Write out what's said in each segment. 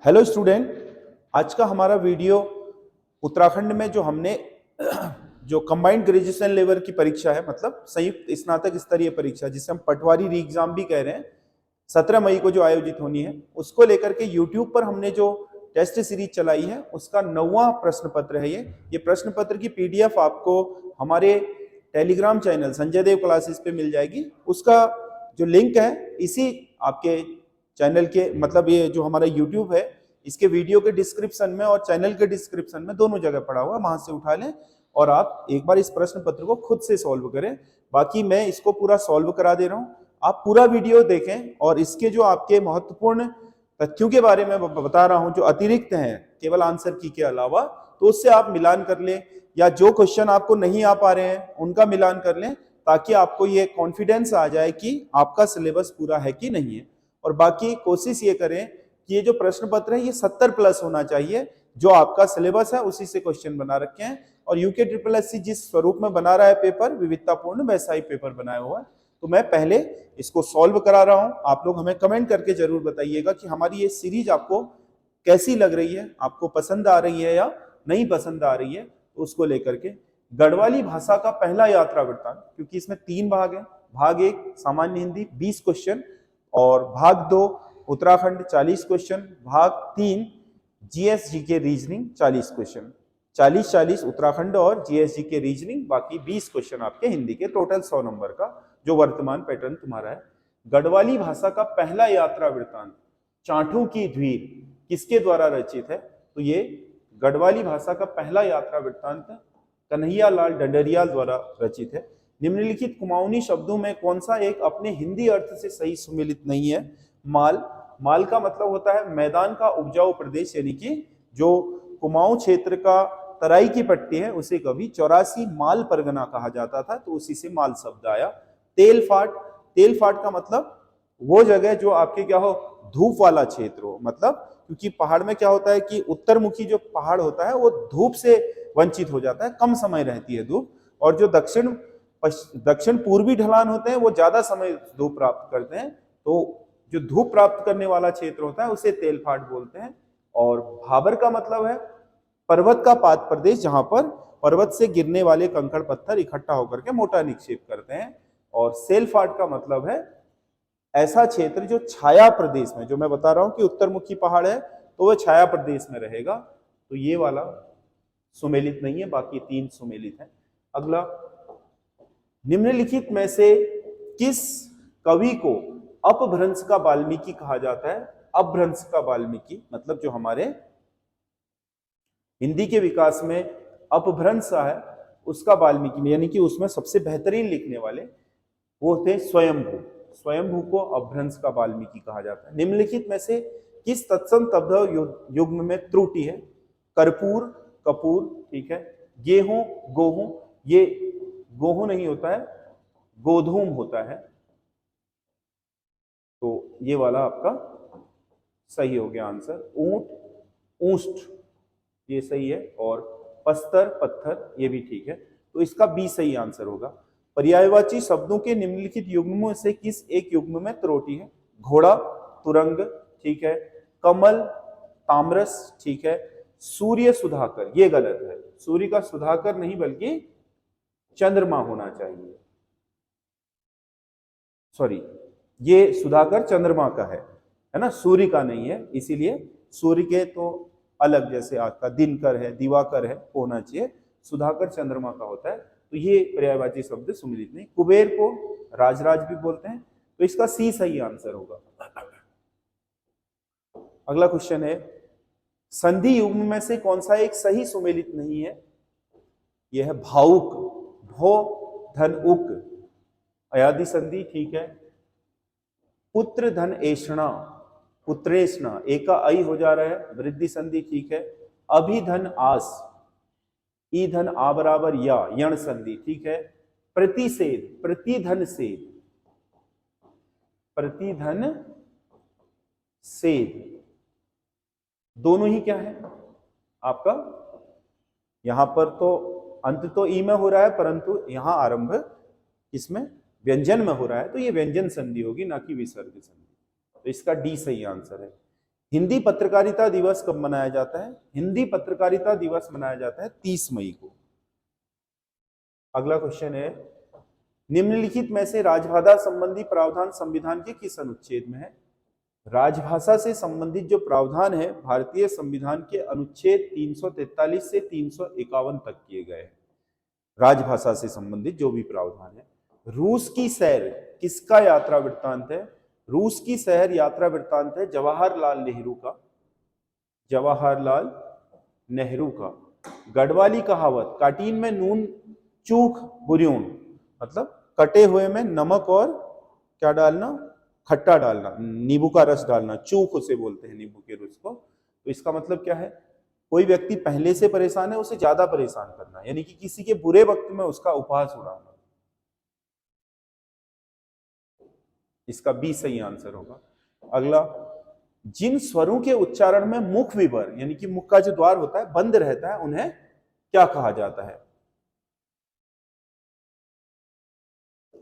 Hello student, आज का हमारा वीडियो उत्तराखंड में जो हमने जो कंबाइंड ग्रेजुएशन लेवल की परीक्षा है, मतलब संयुक्त स्नातक स्तरीय परीक्षा जिसे हम पटवारी री एग्जाम भी कह रहे हैं, 17 मई को जो आयोजित होनी है, उसको लेकर के यूट्यूब पर हमने जो टेस्ट सीरीज चलाई है उसका 9वां प्रश्न पत्र है। ये प्रश्न पत्र की पीडीएफ आपको हमारे टेलीग्राम चैनल संजय देव क्लासेस पे मिल जाएगी। उसका जो लिंक है इसी आपके चैनल के, मतलब ये जो हमारा यूट्यूब है इसके वीडियो के डिस्क्रिप्शन में और चैनल के डिस्क्रिप्शन में दोनों जगह पड़ा हुआ है, वहां से उठा लें और आप एक बार इस प्रश्न पत्र को खुद से सॉल्व करें। बाकी मैं इसको पूरा सॉल्व करा दे रहा हूं, आप पूरा वीडियो देखें और इसके जो आपके महत्वपूर्ण तथ्यों के बारे में बता रहा हूं जो अतिरिक्त हैं केवल आंसर की के अलावा, तो उससे आप मिलान कर लें या जो क्वेश्चन आपको नहीं आ पा रहे हैं उनका मिलान कर लें, ताकि आपको ये कॉन्फिडेंस आ जाए कि आपका सिलेबस पूरा है कि नहीं है। और बाकी कोशिश ये करें कि ये जो प्रश्न पत्र है ये 70 प्लस होना चाहिए, जो आपका सिलेबस है उसी से क्वेश्चन बना रखे हैं। और यूके ट्रिपल एससी जिस स्वरूप में बना रहा है पेपर, विविधतापूर्ण वैसा ही पेपर बनाया हुआ है। तो मैं पहले इसको सॉल्व करा रहा हूं, आप लोग हमें कमेंट करके जरूर बताइएगा कि हमारी ये सीरीज आपको कैसी लग रही है, आपको पसंद आ रही है या नहीं पसंद आ रही है। तो उसको लेकर के गढ़वाली भाषा का पहला यात्रा वृत्तांत, क्योंकि इसमें 3 भाग है, भाग 1 सामान्य हिंदी 20 क्वेश्चन और भाग 2 उत्तराखंड 40 क्वेश्चन, भाग 3 जीएसजी के रीजनिंग 40 क्वेश्चन, 40-40 उत्तराखंड और जीएसजी के रीजनिंग, बाकी 20 क्वेश्चन आपके हिंदी के, टोटल 100 नंबर का जो वर्तमान पैटर्न तुम्हारा है। गढ़वाली भाषा का पहला यात्रा वृत्तांत चांठू की धुरी किसके द्वारा रचित है? तो ये गढ़वाली भाषा का पहला यात्रा वृत्तांत कन्हैयालाल डंडरियाल द्वारा रचित है। निम्नलिखित कुमाऊनी शब्दों में कौन सा एक अपने हिंदी अर्थ से सही सुमेलित नहीं है? माल, माल का मतलब होता है मैदान का उपजाऊ प्रदेश, यानी कि जो कुमाऊं क्षेत्र का तराई की पट्टी है उसे कभी 84 माल परगना कहा जाता था, तो उसी से माल शब्द आया। तेलफाट, तेलफाट का मतलब वो जगह जो आपके क्या हो, धूप वाला क्षेत्र हो, मतलब क्योंकि पहाड़ में क्या होता है कि उत्तरमुखी जो पहाड़ होता है वो धूप से वंचित हो जाता है, कम समय रहती है धूप, और जो दक्षिण पूर्वी ढलान होते हैं वो ज्यादा समय धूप प्राप्त करते हैं, तो जो धूप प्राप्त करने वाला क्षेत्र होता है उसे तेलफाट बोलते हैं। और भाबर का मतलब है पर्वत का पाद प्रदेश, जहां पर पर्वत से गिरने वाले कंकड़ पत्थर इकट्ठा होकर के मोटा निक्षेप करते हैं। और सेलफाट का मतलब है ऐसा क्षेत्र जो छाया प्रदेश में, जो मैं बता रहा हूं कि उत्तरमुखी पहाड़ है तो वह छाया प्रदेश में रहेगा, तो ये वाला सुमेलित नहीं है, बाकी 3 सुमेलित है। अगला, निम्नलिखित में से किस कवि को अपभ्रंश का वाल्मीकि कहा जाता है? अपभ्रंश का वाल्मीकि मतलब जो हमारे हिंदी के विकास में अपभ्रंश है उसका वाल्मीकि, यानी कि उसमें सबसे बेहतरीन लिखने वाले वो थे स्वयंभू, स्वयंभू को अपभ्रंश का वाल्मीकि कहा जाता है। निम्नलिखित में से किस तत्सम तद्भव युग्म में त्रुटि है? कर्पूर, कपूर, ठीक है। गेहूं, गोहूं, ये गोहूं नहीं होता है, गोधूम होता है, तो ये वाला आपका सही हो गया आंसर। ऊंट, ऊष्ट, ये सही है, और पस्तर, पत्थर, ये भी ठीक है, तो इसका बी सही आंसर होगा। पर्यायवाची शब्दों के निम्नलिखित युग्मों से किस एक युग्म में त्रुटि है? घोड़ा, तुरंग, ठीक है। कमल, तामरस, ठीक है। सूर्य सुधाकर, ये गलत है, सूर्य का सुधाकर नहीं बल्कि चंद्रमा होना चाहिए, सॉरी, ये सुधाकर चंद्रमा का है ना, सूर्य का नहीं है, इसीलिए सूर्य के तो अलग, जैसे आपका दिनकर है, दिवाकर है, होना चाहिए, सुधाकर चंद्रमा का होता है, तो ये पर्यायवाची शब्द सुमिलित नहीं। कुबेर को राजराज भी बोलते हैं, तो इसका सी सही आंसर होगा। अगला क्वेश्चन है, संधि युग्म में से कौन सा एक सही सुमेलित नहीं है? यह है भावुक, भो धन उक, अयादि संधि, ठीक है। पुत्र धन एषणा, पुत्रेषणा, एका आई हो जा रहा है, वृद्धि संधि, ठीक है। अभिधन आस, ई धन आ बराबर या, यण संधि, ठीक है। प्रतिषेध, प्रतिधन सेद, प्रतिधन सेद, दोनों ही क्या है आपका? यहां पर तो अंत तो ई में हो रहा है, परंतु यहां आरंभ इसमें व्यंजन में हो रहा है, तो ये व्यंजन संधि होगी, ना कि विसर्ग संधि, तो इसका डी सही आंसर है। हिंदी पत्रकारिता दिवस कब मनाया जाता है? हिंदी पत्रकारिता दिवस मनाया जाता है 30 मई को। अगला क्वेश्चन है, निम्नलिखित में से राजभाषा संबंधी प्रावधान संविधान के किस अनुच्छेद में है? राजभाषा से संबंधित जो प्रावधान है भारतीय संविधान के अनुच्छेद 343 से 351 तक किए गए हैं। राजभाषा से संबंधित जो भी प्रावधान है। रूस की सैर किसका यात्रा वृत्तांत है? रूस की शहर यात्रा वृत्तांत है जवाहरलाल नेहरू का। जवाहरलाल नेहरू का। गढ़वाली कहावत, काटीन में नून चूक बुर्यून, मतलब कटे हुए में नमक और क्या डालना? खट्टा डालना, नींबू का रस डालना, चूक उसे बोलते हैं नींबू के रस को। तो इसका मतलब क्या है? कोई व्यक्ति पहले से परेशान है, उसे ज्यादा परेशान करना, यानी कि किसी के बुरे वक्त में उसका उपहास उड़ाना। इसका बी सही आंसर होगा। अगला, जिन स्वरों के उच्चारण में मुख विवर यानी कि मुख का जो द्वार होता है बंद रहता है, उन्हें क्या कहा जाता है?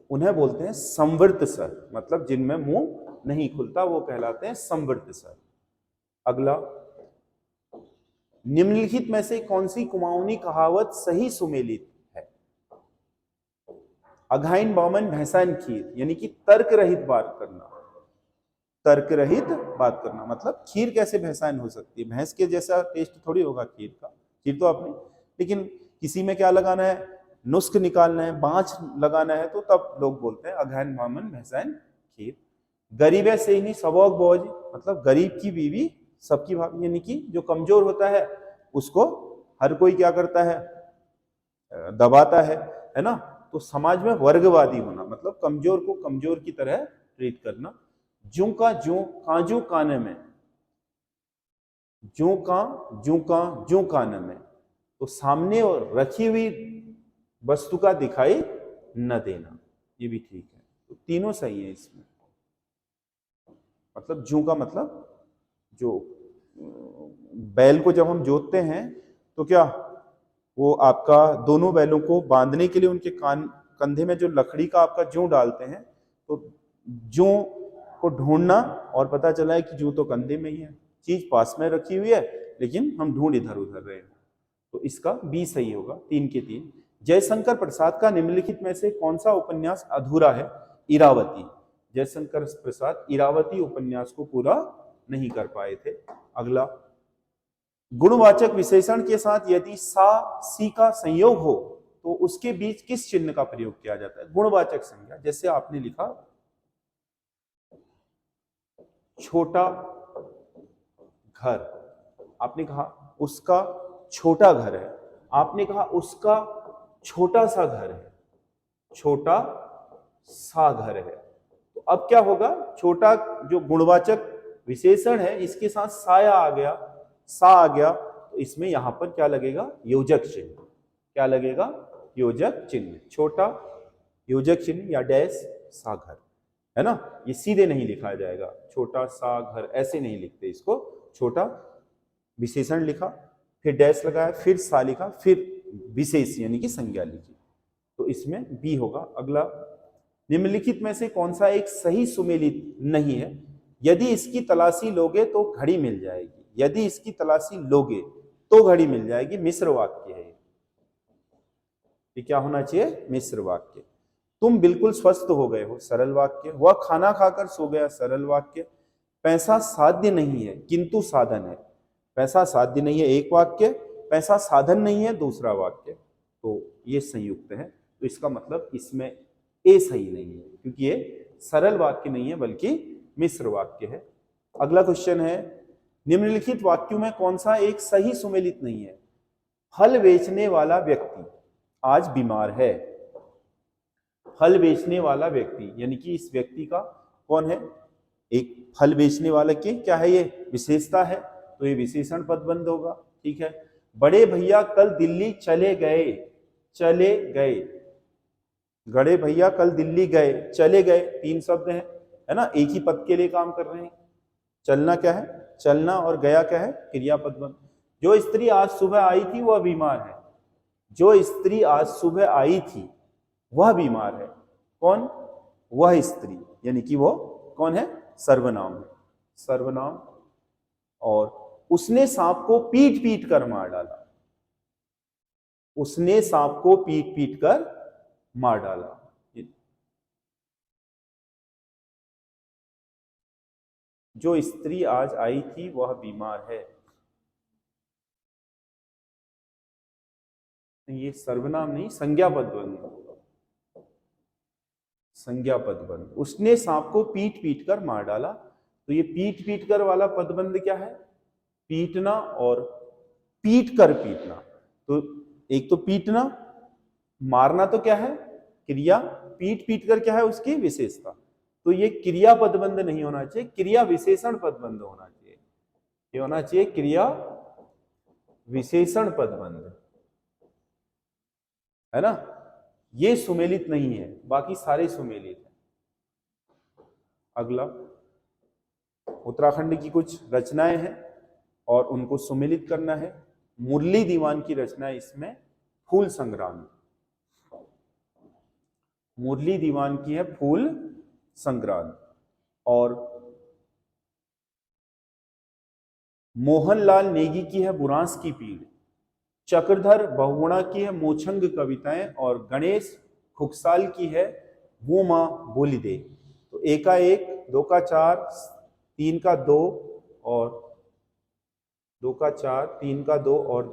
उन्हें बोलते हैं संवृत स्वर, मतलब जिनमें मुंह नहीं खुलता वो कहलाते हैं संवृत स्वर। अगला, निम्नलिखित में से कौन सी कुमाऊनी कहावत सही सुमेलित है? अघाइन बामन भैंसान खीर, यानी कि तर्क रहित बात करना। तर्क रहित बात करना मतलब खीर कैसे भैंसान हो सकती है? भैंस के जैसा टेस्ट थोड़ी होगा खीर का। खीर तो आपने, लेकिन किसी में क्या लगाना है? नुस्ख निकालना है, बाँच लगाना है, तो तब लोग बोलते हैं अघाइन बामन भैंसान खीर। गरीब से ही सबक बोझ, मतलब गरीब की बीवी सबकी भाभी, यानी कि जो कमजोर होता है उसको हर कोई क्या करता है? दबाता है ना। तो समाज में वर्गवादी होना मतलब कमजोर को कमजोर की तरह ट्रीट करना। जू का जू काजू काने में, जू का जू काने में, तो सामने रखी हुई वस्तु का दिखाई न देना, ये भी ठीक है। तो तीनों सही है इसमें। मतलब जू का मतलब जो बैल को जब हम जोतते हैं तो क्या वो आपका दोनों बैलों को बांधने के लिए उनके कंधे में जो लकड़ी का आपका जू डालते हैं, तो जू को ढूंढना और पता चला है कि जू तो कंधे में ही है, चीज पास में रखी हुई है लेकिन हम ढूंढ इधर उधर रहे हैं। तो इसका बी सही होगा, 3 के 3। जयशंकर प्रसाद का निम्नलिखित में से कौन सा उपन्यास अधूरा है? इरावती। जयशंकर प्रसाद इरावती उपन्यास को पूरा नहीं कर पाए थे। अगला, गुणवाचक विशेषण के साथ यदि सा सी का संयोग हो तो उसके बीच किस चिन्ह का प्रयोग किया जाता है? गुणवाचक संज्ञा, जैसे आपने लिखा छोटा घर, आपने कहा उसका छोटा घर है, आपने कहा उसका छोटा सा घर है, छोटा सा घर है। तो अब क्या होगा? छोटा जो गुणवाचक विशेषण है इसके साथ साया आ गया, सा आ गया, तो इसमें यहां पर क्या लगेगा? योजक चिन्ह। क्या लगेगा? योजक चिन्ह। छोटा योजक चिन्ह या डैश सा घर, है ना। ये सीधे नहीं लिखा जाएगा, छोटा सा घर ऐसे नहीं लिखते इसको। छोटा विशेषण लिखा, फिर डैश लगाया, फिर सा लिखा, फिर विशेष यानी कि संज्ञा लिखी, तो इसमें बी होगा। अगला, निम्नलिखित में से कौन सा एक सही सुमेलित नहीं है? यदि इसकी तलाशी लोगे तो घड़ी मिल जाएगी, यदि इसकी तलाशी लोगे तो घड़ी मिल जाएगी, मिश्र वाक्य है ये क्या होना चाहिए? मिश्र वाक्य। तुम बिल्कुल स्वस्थ हो गए हो, सरल वाक्य। वह खाना खाकर सो गया, सरल वाक्य। पैसा साध्य नहीं है किंतु साधन है, पैसा साध्य नहीं है एक वाक्य, पैसा साधन नहीं है दूसरा वाक्य, तो ये संयुक्त है। तो इसका मतलब इसमें ए सही नहीं है क्योंकि ये सरल वाक्य नहीं है बल्कि मिश्र वाक्य है। अगला क्वेश्चन है, निम्नलिखित वाक्यों में कौन सा एक सही सुमेलित नहीं है? फल बेचने वाला व्यक्ति आज बीमार है। फल बेचने वाला व्यक्ति यानी कि इस व्यक्ति का कौन है? एक फल बेचने वाले की क्या है? ये विशेषता है, तो ये विशेषण पदबंध होगा, ठीक है। बड़े भैया कल दिल्ली चले गए, चले गए। बड़े भैया कल दिल्ली गए, चले गए, 3 शब्द हैं, है ना, एक ही पद के लिए काम कर रहे हैं। चलना क्या है? चलना, और गया क्या है? क्रियापद बंध। जो स्त्री आज सुबह आई थी वह बीमार है, जो स्त्री आज सुबह आई थी वह बीमार है। कौन? वह स्त्री, यानी कि वो कौन है? सर्वनाम है, सर्वनाम और उसने सांप को पीट पीट कर मार डाला। उसने सांप को पीट पीट कर मार डाला। जो स्त्री आज आई थी वह बीमार है। ये सर्वनाम नहीं, संज्ञा पदबंध। संज्ञा पदबंध। उसने सांप को पीट पीट कर मार डाला। तो ये पीट पीट कर वाला पदबंध क्या है? पीटना और पीट कर पीटना। तो एक तो पीटना, मारना तो क्या है? क्रिया। पीट पीट कर क्या है उसकी विशेषता? तो ये क्रिया पदबंध नहीं होना चाहिए, क्रिया विशेषण पदबंध होना चाहिए। ये होना चाहिए क्रिया विशेषण पदबंध, है ना? ये सुमेलित नहीं है, बाकी सारे सुमेलित हैं। अगला, उत्तराखंड की कुछ रचनाएं हैं और उनको सुमेलित करना है। मुरली दीवान की रचना है इसमें फूल संग्राम। मुरली दीवान की है फूल संग्राम। और मोहनलाल नेगी की है बुरांस की पीड़। चक्रधर बहुगुणा की है मोछंग कविताएं। और गणेश खुकसाल की है वो मां बोली दे। तो एक का एक, दो का चार, तीन का दो और दो का चार, तीन का दो और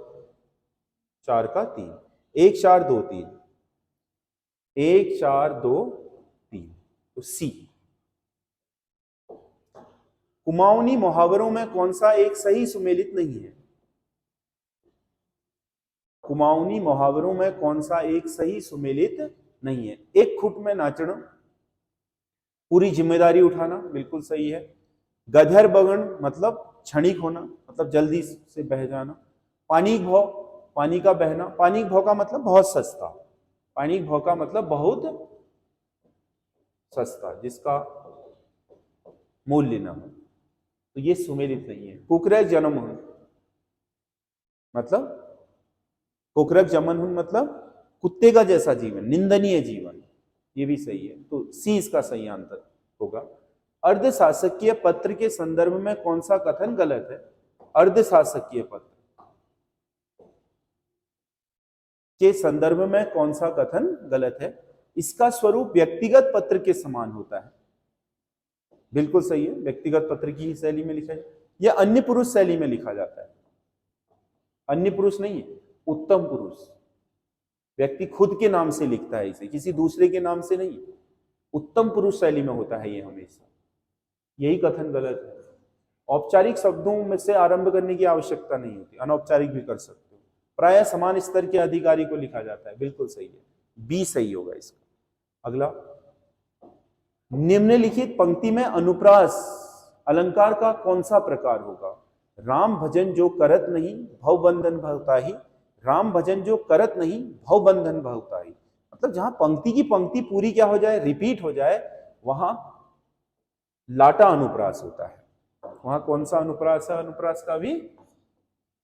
चार का तीन। एक चार दो तीन, एक चार दो तीन। तो सी। कुमाऊनी मुहावरों में कौन सा एक सही सुमेलित नहीं है? कुमाऊनी मुहावरों में कौन सा एक सही सुमेलित नहीं है? एक खुट में नाचना, पूरी जिम्मेदारी उठाना, बिल्कुल सही है। गधर बगन मतलब क्षणिक होना, मतलब जल्दी से बह जाना। पानी भाव, पानी का बहना। पानी भाव का मतलब बहुत सस्ता। पानी भाव का मतलब बहुत सस्ता, जिसका मूल्य न हो। तो ये सुमेलित नहीं है। कुकरक जन्म हुन मतलब, कुकरक जमन हुन मतलब कुत्ते का जैसा जीवन, निंदनीय जीवन। ये भी सही है। तो सी इसका सही आंसर होगा। अर्धशासकीय पत्र के संदर्भ में कौन सा कथन गलत है? अर्धशासकीय पत्र के संदर्भ में कौन सा कथन गलत है? इसका स्वरूप व्यक्तिगत पत्र के समान होता है। बिल्कुल सही है, व्यक्तिगत पत्र की ही शैली में लिखा जाए। यह अन्य पुरुष शैली में लिखा जाता है। अन्य पुरुष नहीं है, उत्तम पुरुष। व्यक्ति खुद के नाम से लिखता है इसे, किसी दूसरे के नाम से नहीं। उत्तम पुरुष शैली में होता है ये हमेशा। यही कथन गलत है। औपचारिक शब्दों में से आरंभ करने की आवश्यकता नहीं होती, अनौपचारिक भी कर सकते हो। प्रायः समान स्तर के अधिकारी को लिखा जाता है। बिल्कुल सही है, बी सही होगा इसका। अगला, निम्नलिखित पंक्ति में अनुप्रास अलंकार का कौन सा प्रकार होगा? राम भजन जो करत नहीं भव बंधन भवताही। राम भजन जो करत नहीं भव बंधन भवताही। मतलब जहां पंक्ति की पंक्ति पूरी क्या हो जाए, रिपीट हो जाए, वहां लाटा अनुप्रास होता है। वहां कौन सा अनुप्रास है? अनुप्रास का भी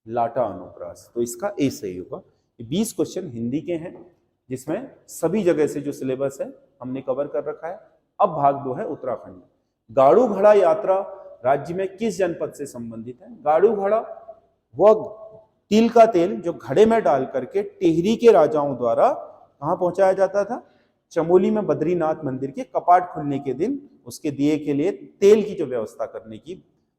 लाटा अनुप्रास। तो इसका ए सही होगा। 20 क्वेश्चन हिंदी के हैं, जिसमें सभी जगह से जो सिलेबस है हमने कवर कर रखा है। अब भाग 2 है उत्तराखंड। गाड़ू घड़ा यात्रा राज्य में किस जनपद से संबंधित है? गाड़ू घड़ा वह तिल का तेल जो घड़े में डाल करके टिहरी के राजाओं द्वारा कहां पहुंचाया जाता था? चमोली में बद्रीनाथ मंदिर के कपाट खुलने के दिन उसके दिए के लिए तेल की जो व्यवस्था करने की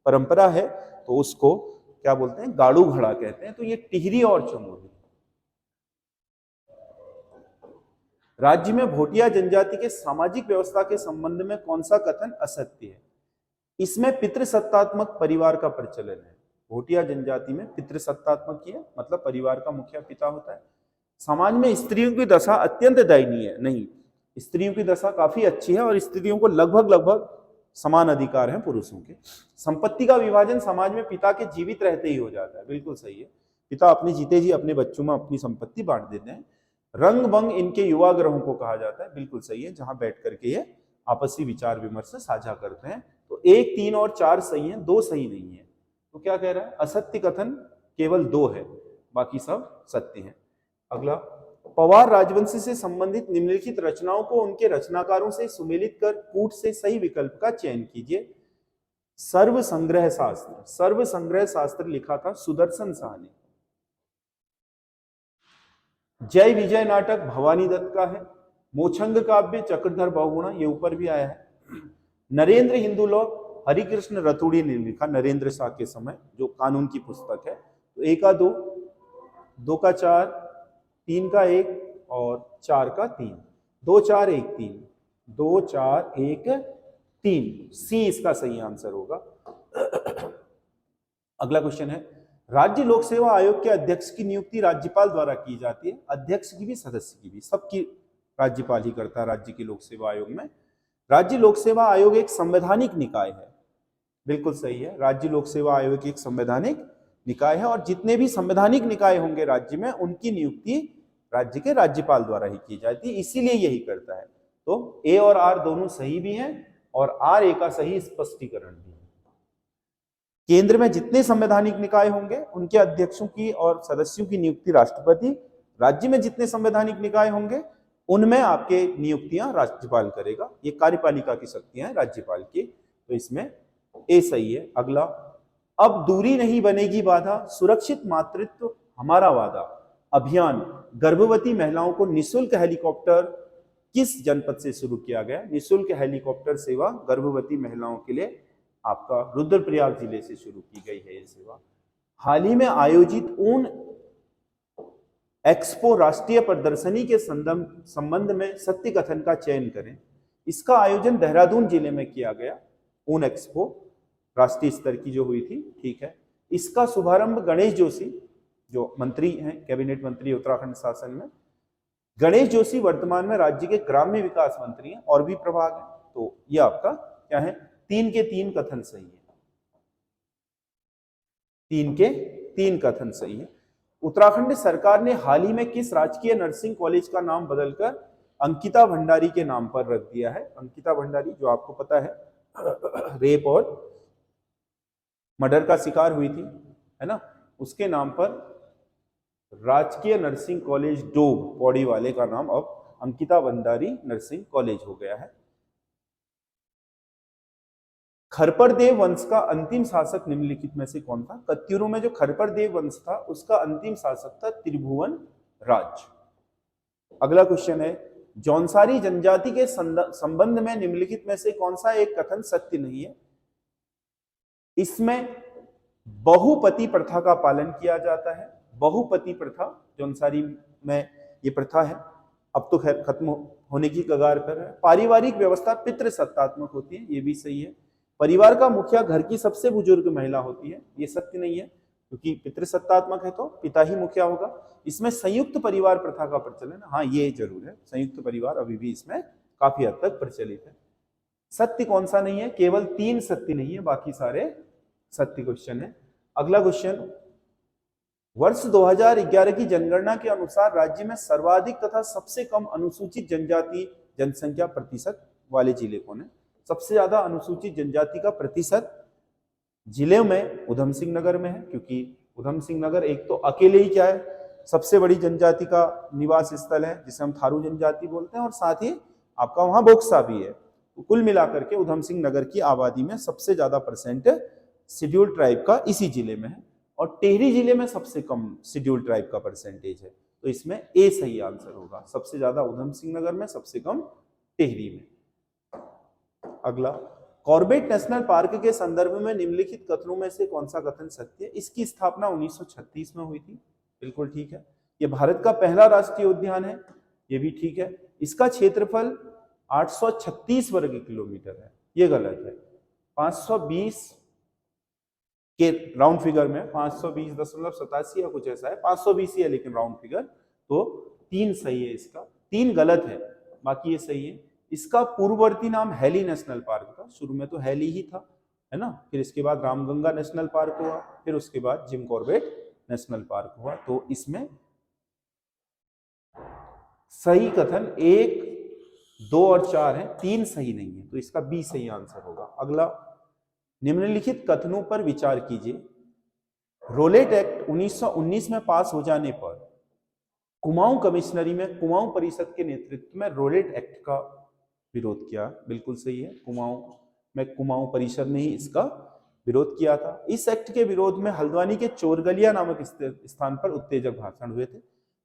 परंपरा है, तो उसको क्या बोलते हैं? गाड़ू घड़ा कहते हैं। तो ये टिहरी और चमोली। राज्य में भोटिया जनजाति के सामाजिक व्यवस्था के संबंध में कौन सा कथन असत्य है? इसमें पितृसत्तात्मक परिवार का प्रचलन है। भोटिया जनजाति में पितृसत्तात्मक ही है, मतलब परिवार का मुखिया पिता होता है। समाज में स्त्रियों की दशा अत्यंत दयनीय है। नहीं, स्त्रियों की दशा काफी अच्छी है और स्त्रियों को लगभग समान अधिकार हैं पुरुषों के। संपत्ति का विभाजन समाज में पिता के जीवित रहते ही हो जाता है। बिल्कुल सही है। पिता अपने जीते जी अपने बच्चों में अपनी संपत्ति बांट देते हैं। रंग भंग इनके युवा ग्रहों को कहा जाता है। बिल्कुल सही है, जहां बैठ करके ये आपसी विचार विमर्श साझा करते हैं। तो 1, 3 और 4 सही है, 2 सही नहीं है। तो क्या कह रहा है? असत्य कथन केवल 2 है, बाकी सब सत्य है। अगला, पवार राजवंश से संबंधित निम्नलिखित रचनाओं को उनके रचनाकारों से सुमेलित कर कूट से सही विकल्प का चयन कीजिए। सर्व संग्रह शास्त्र, सर्व संग्रह शास्त्र लिखा था सुदर्शन शाह ने। जय विजय नाटक भवानी दत्त का है। मोछंग काव्य चक्रधर बहुगुणा, ये ऊपर भी आया है। नरेंद्र हिंदू लॉ हरिकृष्ण रतुड़ी ने लिखा नरेंद्र शाह के समय, जो कानून की पुस्तक है। तो 1 का 2, 2 का 4, 3 का 1 और 4 का 3, 2 4 1 3, 2 4 1 3, सी इसका सही आंसर होगा। अगला क्वेश्चन है, राज्य लोक सेवा आयोग के अध्यक्ष की नियुक्ति राज्यपाल द्वारा की जाती है। अध्यक्ष की भी, सदस्य की भी, सबकी राज्यपाल ही करता है राज्य के लोक सेवा आयोग में। राज्य लोक सेवा आयोग एक संवैधानिक निकाय है, बिल्कुल सही है। राज्य लोक सेवा आयोग एक संवैधानिक निकाय है और जितने भी संवैधानिक निकाय होंगे राज्य में, उनकी नियुक्ति राज्य के राज्यपाल द्वारा ही की जाती है, इसीलिए यही करता है। तो ए और आर दोनों सही भी हैं और आर ए का सही स्पष्टीकरण भी है। केंद्र में जितने संवैधानिक निकाय होंगे उनके अध्यक्षों की और सदस्यों की नियुक्ति राष्ट्रपति, राज्य में जितने संवैधानिक निकाय होंगे उनमें आपके नियुक्तियां राज्यपाल करेगा। ये कार्यपालिका की शक्तियां हैं राज्यपाल की, तो इसमें ए सही है। अगला, अब दूरी नहीं बनेगी बाधा, सुरक्षित मातृत्व हमारा वादा अभियान गर्भवती महिलाओं को निःशुल्क हेलीकॉप्टर किस जनपद से शुरू किया गया? निःशुल्क हेलीकॉप्टर सेवा गर्भवती महिलाओं के लिए आपका रुद्रप्रयाग जिले से शुरू की गई है ये सेवा। हाल ही में आयोजित ऊन एक्सपो राष्ट्रीय प्रदर्शनी के संबंध में सत्य कथन का चयन करें। इसका आयोजन देहरादून जिले में किया गया। ऊन एक्सपो राष्ट्रीय स्तर की जो हुई थी, ठीक है। इसका शुभारंभ गणेश जोशी, जो मंत्री हैं, कैबिनेट मंत्री उत्तराखंड शासन में, गणेश जोशी वर्तमान में राज्य के ग्राम्य विकास मंत्री हैं और भी प्रभाग हैं। तो ये आपका क्या है? 3 के 3 कथन सही है। 3 के 3 कथन सही है। उत्तराखंड सरकार ने हाल ही में किस राजकीय नर्सिंग कॉलेज का नाम बदलकर अंकिता भंडारी के नाम पर रख दिया है? अंकिता भंडारी जो आपको पता है रेप और मर्डर का शिकार हुई थी, है ना, उसके नाम पर राजकीय नर्सिंग कॉलेज डोग पौड़ी वाले का नाम अब अंकिता भंडारी नर्सिंग कॉलेज हो गया है। खरपरदेव वंश का अंतिम शासक निम्नलिखित में से कौन था? कत्यूरों में जो खरपरदेव वंश था उसका अंतिम शासक था त्रिभुवन राज। अगला क्वेश्चन है, जौनसारी जनजाति के संबंध में निम्नलिखित में से कौन सा एक कथन सत्य नहीं है? इसमें बहुपति प्रथा का पालन किया जाता है। बहुपति प्रथा जौनसारी में ये प्रथा है, अब तो खैर खत्म होने की कगार पर है। पारिवारिक व्यवस्था पितृसत्तात्मक होती है, ये भी सही है। परिवार का मुखिया घर की सबसे बुजुर्ग महिला होती है, ये सत्य नहीं है, क्योंकि पितृसत्तात्मक है तो पिता ही मुखिया होगा। इसमें संयुक्त परिवार प्रथा का प्रचलन, हाँ ये जरूर है, संयुक्त परिवार अभी भी इसमें काफी हद तक प्रचलित है। सत्य कौन सा नहीं है? केवल 3 सत्य नहीं है, बाकी सारे सत्य क्वेश्चन है। अगला क्वेश्चन, वर्ष 2011 की जनगणना के अनुसार राज्य में सर्वाधिक तथा सबसे कम अनुसूचित जनजाति जनसंख्या प्रतिशत वाले जिले कौन है? सबसे ज्यादा अनुसूचित जनजाति का प्रतिशत जिले में उधम सिंह नगर में है, क्योंकि उधम सिंह नगर एक तो अकेले ही क्या है, सबसे बड़ी जनजाति का निवास स्थल है जिसे हम थारू जनजाति बोलते हैं, और साथ ही आपका वहां बोक्सा भी है। तो कुल मिलाकर के उधम सिंह नगर की आबादी में सबसे ज्यादा परसेंट शेड्यूल्ड ट्राइब का इसी जिले में है, और टिहरी जिले में सबसे कम शेड्यूल्ड ट्राइब का परसेंटेज है। तो इसमें ए सही आंसर होगा, सबसे ज्यादा उधम सिंह नगर में, सबसे कम टिहरी में। अगला, कॉर्बेट नेशनल पार्क के संदर्भ में निम्नलिखित कथनों में से कौन सा कथन सत्य है? इसकी स्थापना 1936 में हुई थी, बिल्कुल ठीक है। ये भारत का पहला राष्ट्रीय उद्यान है, ये भी ठीक है। इसका क्षेत्रफल 836 वर्ग किलोमीटर है, ये गलत है। 520 के राउंड फिगर में 520.87 या कुछ ऐसा है, 520 ही है लेकिन राउंड फिगर, तो 3 सही है, इसका 3 गलत है, बाकी ये सही है। इसका पूर्ववर्ती नाम हैली नेशनल पार्क था, शुरू में तो हैली ही था, है ना, फिर इसके बाद रामगंगा नेशनल पार्क हुआ, फिर उसके बाद जिम कॉर्बेट नेशनल पार्क हुआ। तो इसमें सही कथन 1, 2 और 4 है, 3 सही नहीं है, तो इसका बी सही आंसर होगा। अगला, निम्नलिखित कथनों पर विचार कीजिए। रोलेट एक्ट 1919 में पास हो जाने पर कुमाऊं कमिश्नरी में कुमाऊं परिषद के नेतृत्व में रोलेट एक्ट का विरोध किया, बिल्कुल सही है। कुमाऊं में कुमाऊं परिषद ने ही इसका विरोध किया था। इस एक्ट के विरोध में हल्द्वानी के चोरगलिया नामक स्थान पर उत्तेजक भाषण हुए थे।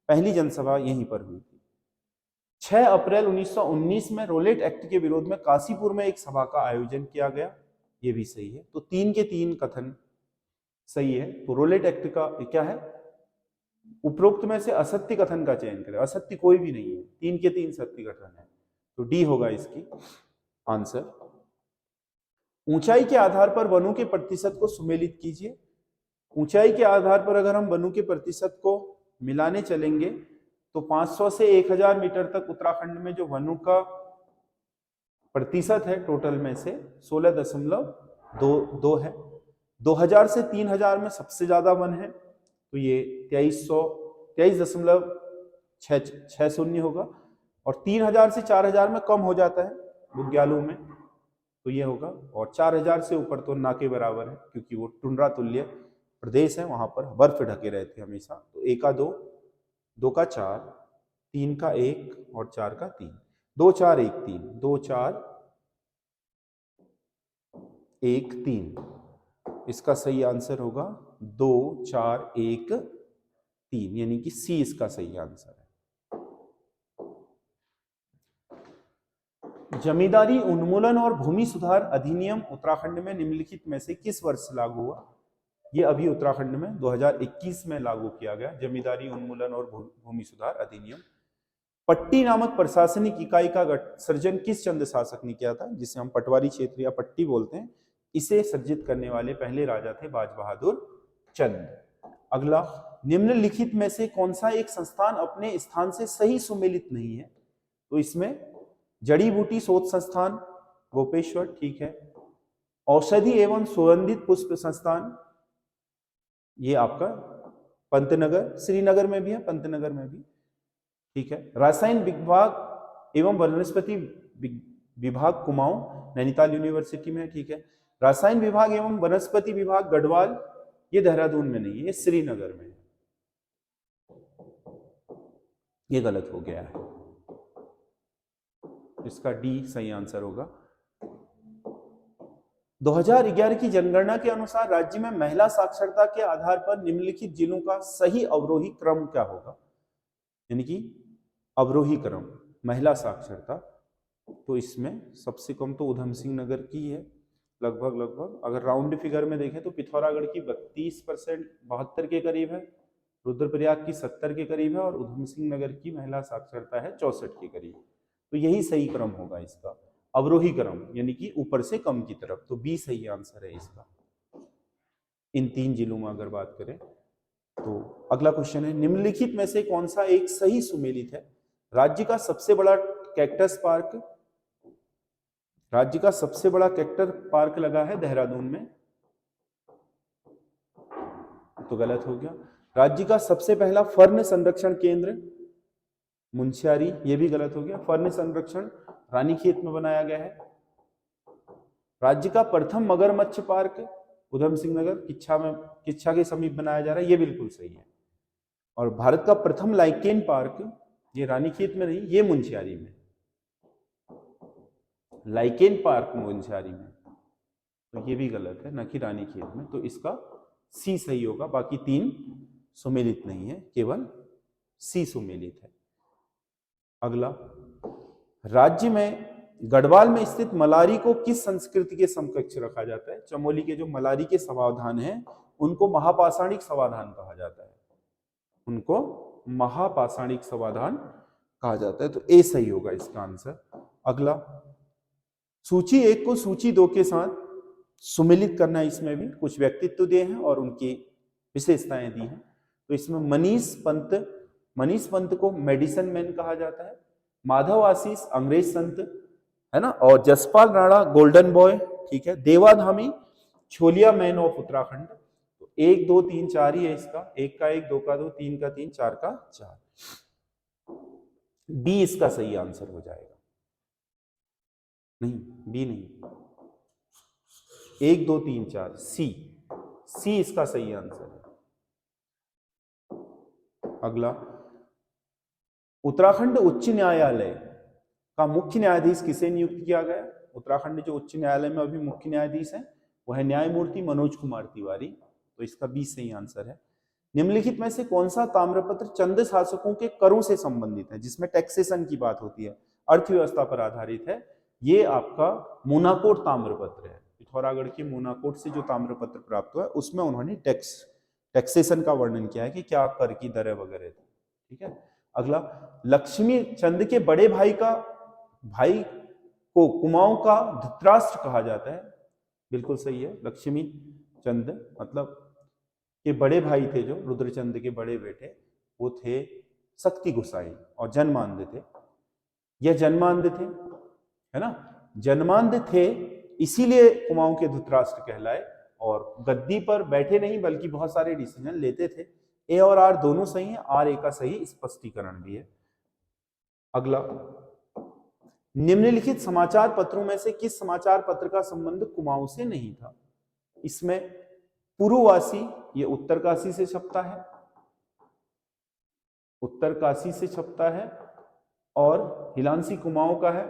पहली जनसभा यहीं पर हुई थी। 6 अप्रैल 1919 में रोलेट एक्ट के विरोध में काशीपुर में एक सभा का आयोजन किया गया। ये भी सही है। तो 3 के 3 कथन सही है। तो रोलेट एक्ट का क्या है, उपरोक्त में से असत्य कथन का चयन करें। असत्य कोई भी नहीं है, 3 के 3 सत्य कथन है, तो डी होगा इसकी आंसर। ऊंचाई के आधार पर वनों के प्रतिशत को सुमेलित कीजिए। ऊंचाई के आधार पर अगर हम वनों के प्रतिशत को मिलाने चलेंगे तो 500 से 1000 मीटर तक उत्तराखंड में जो वनों का प्रतिशत है टोटल में से 16.22 है। 2000 से 3000 में सबसे ज्यादा वन है, तो ये 23.60 होगा। और 3000 से 4000 में कम हो जाता है बुग्यालों में, तो ये होगा। और 4000 से ऊपर तो ना के बराबर है, क्योंकि वो टुंड्रा तुल्य प्रदेश है, वहां पर बर्फ ढके रहते हैं हमेशा। तो 1 का 2, 2 का 4, 3 का 1 और 4 का 3, 2 4 1 3, 2 4 1 3। इसका सही आंसर होगा 2 4 1 3, यानी कि सी इसका सही आंसर है। जमींदारी उन्मूलन और भूमि सुधार अधिनियम उत्तराखंड में निम्नलिखित में से किस वर्ष लागू हुआ? ये अभी उत्तराखंड में 2021 में लागू किया गया जमींदारी उन्मूलन और भूमि सुधार अधिनियम। पट्टी नामक प्रशासनिक इकाई का सृजन किस चंद शासक ने किया था, जिसे हम पटवारी क्षेत्र या पट्टी बोलते हैं? इसे सृजित करने वाले पहले राजा थे बाज बहादुर चंद। अगला, निम्नलिखित में से कौन सा एक संस्थान अपने स्थान से सही सुमेलित नहीं है? तो इसमें जड़ी बूटी शोध संस्थान गोपेश्वर, ठीक है। औषधि एवं सुगंधित पुष्प संस्थान, ये आपका पंतनगर, श्रीनगर में भी है, पंतनगर में भी, ठीक है। रासायन विभाग एवं वनस्पति विभाग कुमाऊं, नैनीताल यूनिवर्सिटी में है, ठीक है। रासायन विभाग एवं वनस्पति विभाग गढ़वाल, ये देहरादून में नहीं है, ये श्रीनगर में है। ये गलत हो गया है, इसका डी सही आंसर होगा। 2011 की जनगणना के अनुसार राज्य में महिला साक्षरता के आधार पर निम्नलिखित जिलों का सही अवरोही क्रम क्या होगा? यानी कि अवरोही क्रम महिला साक्षरता, तो इसमें सबसे कम तो उधम सिंह नगर की है, लगभग अगर राउंड फिगर में देखें तो पिथौरागढ़ की 32%, 72 के करीब है, रुद्रप्रयाग की 70 के करीब है, और उधम सिंह नगर की महिला साक्षरता है 64 के करीब। तो यही सही क्रम होगा इसका, अवरोही क्रम, यानी कि ऊपर से कम की तरफ। तो बी सही आंसर है इसका, इन 3 जिलों में अगर बात करें तो। अगला क्वेश्चन है, निम्नलिखित में से कौन सा एक सही सुमेलित है? राज्य का सबसे बड़ा कैक्टस पार्क, राज्य का सबसे बड़ा कैक्टस पार्क लगा है देहरादून में, तो गलत हो गया। राज्य का सबसे पहला फर्न संरक्षण केंद्र मुंशियारी, ये भी गलत हो गया। फर्न संरक्षण रानीखेत में बनाया गया है। राज्य का प्रथम मगरमच्छ पार्क उधम सिंह नगर किच्छा के समीप बनाया जा रहा है, ये बिल्कुल सही है। और भारत का प्रथम लाइकेन पार्क, ये रानीखेत में नहीं, ये मुंशियारी में, लाइकेन पार्क मुंशियारी में, तो ये भी गलत है, न कि रानीखेत में। तो इसका सी सही होगा, बाकी 3 सुमेलित नहीं है, केवल सी सुमेलित है। अगला, राज्य में गढ़वाल में स्थित मलारी को किस संस्कृति के समकक्ष रखा जाता है? चमोली के जो मलारी के समाधान हैं उनको महापाषाणिक समाधान कहा जाता है, उनको महापाषाणिक समाधान कहा जाता है, तो ए सही होगा इसका आंसर। अगला, सूची 1 को सूची 2 के साथ सुमेलित करना, इसमें भी कुछ व्यक्तित्व दिए हैं और उनकी विशेषताएं दी हैं। तो इसमें मनीष पंत को मेडिसन मैन कहा जाता है, माधव आशीष अंग्रेज संत है ना, और जसपाल राणा गोल्डन बॉय, ठीक है। देवाधामी छोलिया मैन ऑफ उत्तराखंड। तो 1 2 3 4 ही है इसका, 1 का 1, 2 का 2, 3 का 3, 4 का 4। बी इसका सही आंसर हो जाएगा। नहीं, बी नहीं, 1 2 3 4, सी इसका सही आंसर है। अगला, उत्तराखंड उच्च न्यायालय का मुख्य न्यायाधीश किसे नियुक्त किया गया? उत्तराखंड जो उच्च न्यायालय में अभी मुख्य न्यायाधीश हैं वो है न्यायमूर्ति मनोज कुमार तिवारी, तो इसका बी सही आंसर है। निम्नलिखित में से कौन सा ताम्रपत्र चंद शासकों के करों से संबंधित है, जिसमें टैक्सेशन की बात होती है, अर्थव्यवस्था पर आधारित है? ये आपका मोनाकोट ताम्रपत्र है। पिथौरागढ़ के मोनाकोट से जो ताम्रपत्र प्राप्त हुआ है उसमें उन्होंने टैक्सेशन का वर्णन किया है कि क्या कर की दरें वगैरह थी। ठीक है। अगला, लक्ष्मी चंद के बड़े भाई को कुमाऊं का धृतराष्ट्र कहा जाता है। बिल्कुल सही है। लक्ष्मी चंद मतलब के बड़े भाई थे, जो रुद्रचंद के बड़े बेटे, वो थे शक्ति गोसाई और जन्मांध थे। यह जन्मांध थे, है ना, जन्मांध थे, इसीलिए कुमाऊं के धृतराष्ट्र कहलाए, और गद्दी पर बैठे नहीं बल्कि बहुत सारे डिसीजन लेते थे। ए और आर दोनों सही है, आर ए का सही स्पष्टीकरण भी है। अगला, निम्नलिखित समाचार पत्रों में से किस समाचार पत्र का संबंध कुमाऊं से नहीं था? इसमें पुरुवासी, ये उत्तरकाशी से छपता है, उत्तरकाशी से छपता है, और हिलांसी कुमाऊं का है,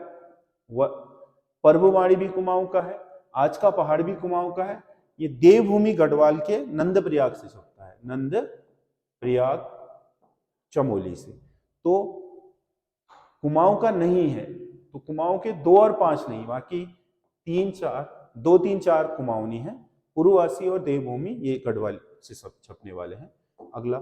पर्ववाणी भी कुमाऊं का है, आज का पहाड़ भी कुमाऊं का है। ये देवभूमि गढ़वाल के नंदप्रयाग से छपता है, नंदप्रयाग चमोली से। तो कुमाऊं का नहीं है, तो कुमाऊं के 2 और 5 नहीं, बाकी 3 4 2 3 4 कुमाऊनी है। पुरुवासी और देवभूमि ये गढ़वाल से सब छपने वाले हैं। अगला,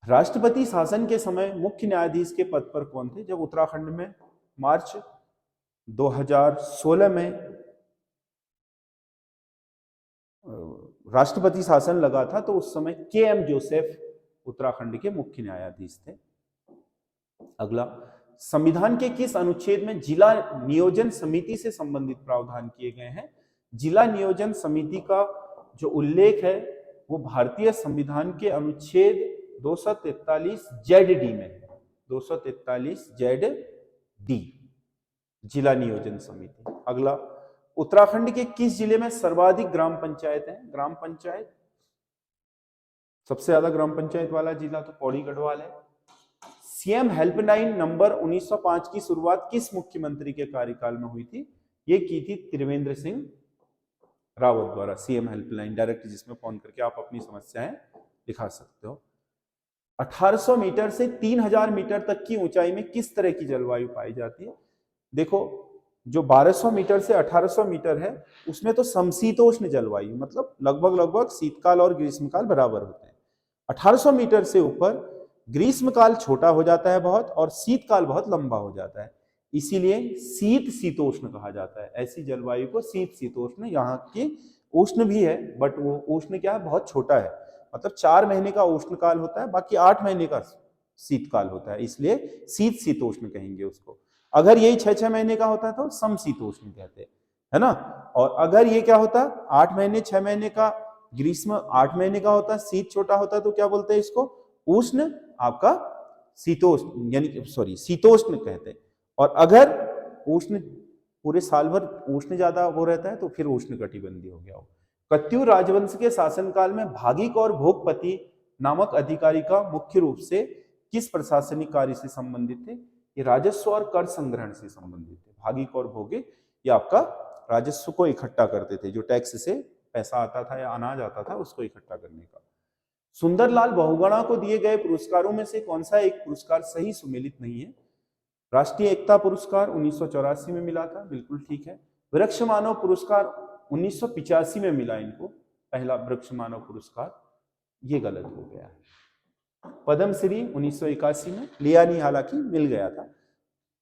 राष्ट्रपति शासन के समय मुख्य न्यायाधीश के पद पर कौन थे? जब उत्तराखंड में मार्च 2016 में राष्ट्रपति शासन लगा था, तो उस समय के.एम. जोसेफ उत्तराखंड के मुख्य न्यायाधीश थे। अगला, संविधान के किस अनुच्छेद में जिला नियोजन समिति से संबंधित प्रावधान किए गए हैं? जिला नियोजन समिति का जो उल्लेख है वो भारतीय संविधान के अनुच्छेद 243 ZD में है, 243 ZD, जिला नियोजन समिति। अगला, उत्तराखंड के किस जिले में सर्वाधिक ग्राम पंचायत हैं? ग्राम पंचायत सबसे ज्यादा ग्राम पंचायत वाला जिला तो पौड़ी गढ़वाल है। सीएम हेल्पलाइन नंबर 1905 की शुरुआत किस मुख्यमंत्री के कार्यकाल में हुई थी? ये की थी त्रिवेंद्र सिंह रावत द्वारा, सीएम हेल्पलाइन डायरेक्ट, जिसमें फोन करके आप अपनी समस्याएं लिखा सकते हो। 1800 मीटर से 3000 मीटर तक की ऊंचाई में किस तरह की जलवायु पाई जाती है? देखो, जो 1200 मीटर से 1800 मीटर है उसमें तो समशीतोष्ण जलवायु, मतलब लगभग शीतकाल और ग्रीष्मकाल बराबर होते हैं। 1800 मीटर से ऊपर ग्रीष्मकाल छोटा हो जाता है बहुत, और शीतकाल बहुत लंबा हो जाता है, इसीलिए शीत शीतोष्ण कहा जाता है। ऐसी जलवायु को शीत शीतोष्ण, यहाँ की उष्ण भी है बट वो उष्ण क्या है, बहुत छोटा है, मतलब 4 महीने का उष्ण काल होता है, बाकी 8 महीने का शीतकाल होता है, इसलिए शीत शीतोष्ण कहेंगे उसको। अगर यही 6 महीने का होता है तो समशीतोष्ण कहते हैं, है ना। और अगर ये क्या होता है, 8 महीने 6 महीने का ग्रीष्म 8 महीने का होता है, शीत छोटा होता है, तो क्या बोलते हैं इसको? उष्ण, आपका शीतोष्ण, यानी सॉरी शीतोष्ण कहते हैं। और अगर उष्ण पूरे साल भर उष्ण ज्यादा वो रहता है तो फिर उष्ण कटिबंधीय हो गया हो। कत्यूर राजवंश के शासनकाल में भागिक और भोगपति नामक अधिकारी का मुख्य रूप से किस प्रशासनिक कार्य से संबंधित थे? ये राजस्व और कर संग्रहण से संबंधित थे। भागिक और भोगिक ये आपका राजस्व को इकट्ठा करते थे, जो टैक्स से पैसा आता था या अनाज आता था उसको इकट्ठा करने का। सुंदरलाल बहुगुणा को दिए गए पुरस्कारों में से कौन सा एक पुरस्कार सही सुमेलित नहीं है? राष्ट्रीय एकता पुरस्कार 1984 में मिला था, बिल्कुल ठीक है। वृक्ष मानव पुरस्कार 1985 में मिला इनको, पहला वृक्ष मानव पुरस्कार, ये गलत हो गया है। पद्मश्री 1981 में लिया नहीं, हालांकि मिल गया था,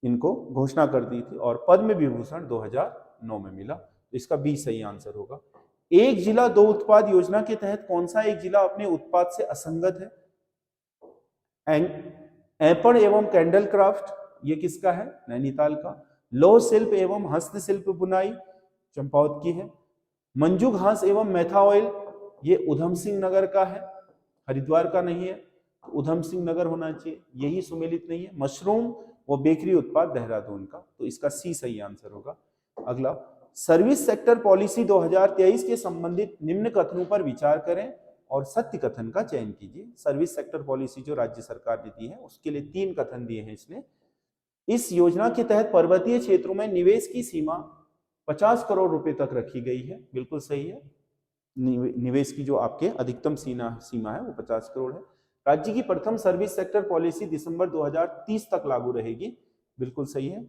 इनको घोषणा कर दी थी, और पद्म विभूषण 2009 में मिला, तो इसका बी सही आंसर होगा। एक जिला दो उत्पाद योजना के तहत कौन सा एक जिला अपने उत्पाद से असंगत है? ऐपण एवं कैंडल क्राफ्ट ये किसका है? नैनीताल का। लौह शिल्प एवं हस्तशिल्प बुनाई चंपावत की है। मंजू घास एवं मेथा ऑयल ये उधम सिंह नगर का है, हरिद्वार का नहीं है, उधम सिंह नगर होना चाहिए, यही सुमेलित नहीं है। मशरूम वो बेकरी उत्पाद देहरादून का, तो इसका सी सही आंसर होगा। अगला, सर्विस सेक्टर पॉलिसी 2023 के संबंधित निम्न कथनों पर विचार करें और सत्य कथन का चयन कीजिए। सर्विस सेक्टर पॉलिसी जो राज्य सरकार ने दी है उसके लिए 3 कथन दिए हैं इसने। इस योजना के तहत पर्वतीय क्षेत्रों में निवेश की सीमा 50 करोड़ रुपए तक रखी गई है, बिल्कुल सही है। निवेश की जो आपके अधिकतम सीमा है वो 50 करोड़ है। राज्य की प्रथम सर्विस सेक्टर पॉलिसी दिसंबर 2030 तक लागू रहेगी, बिल्कुल सही है,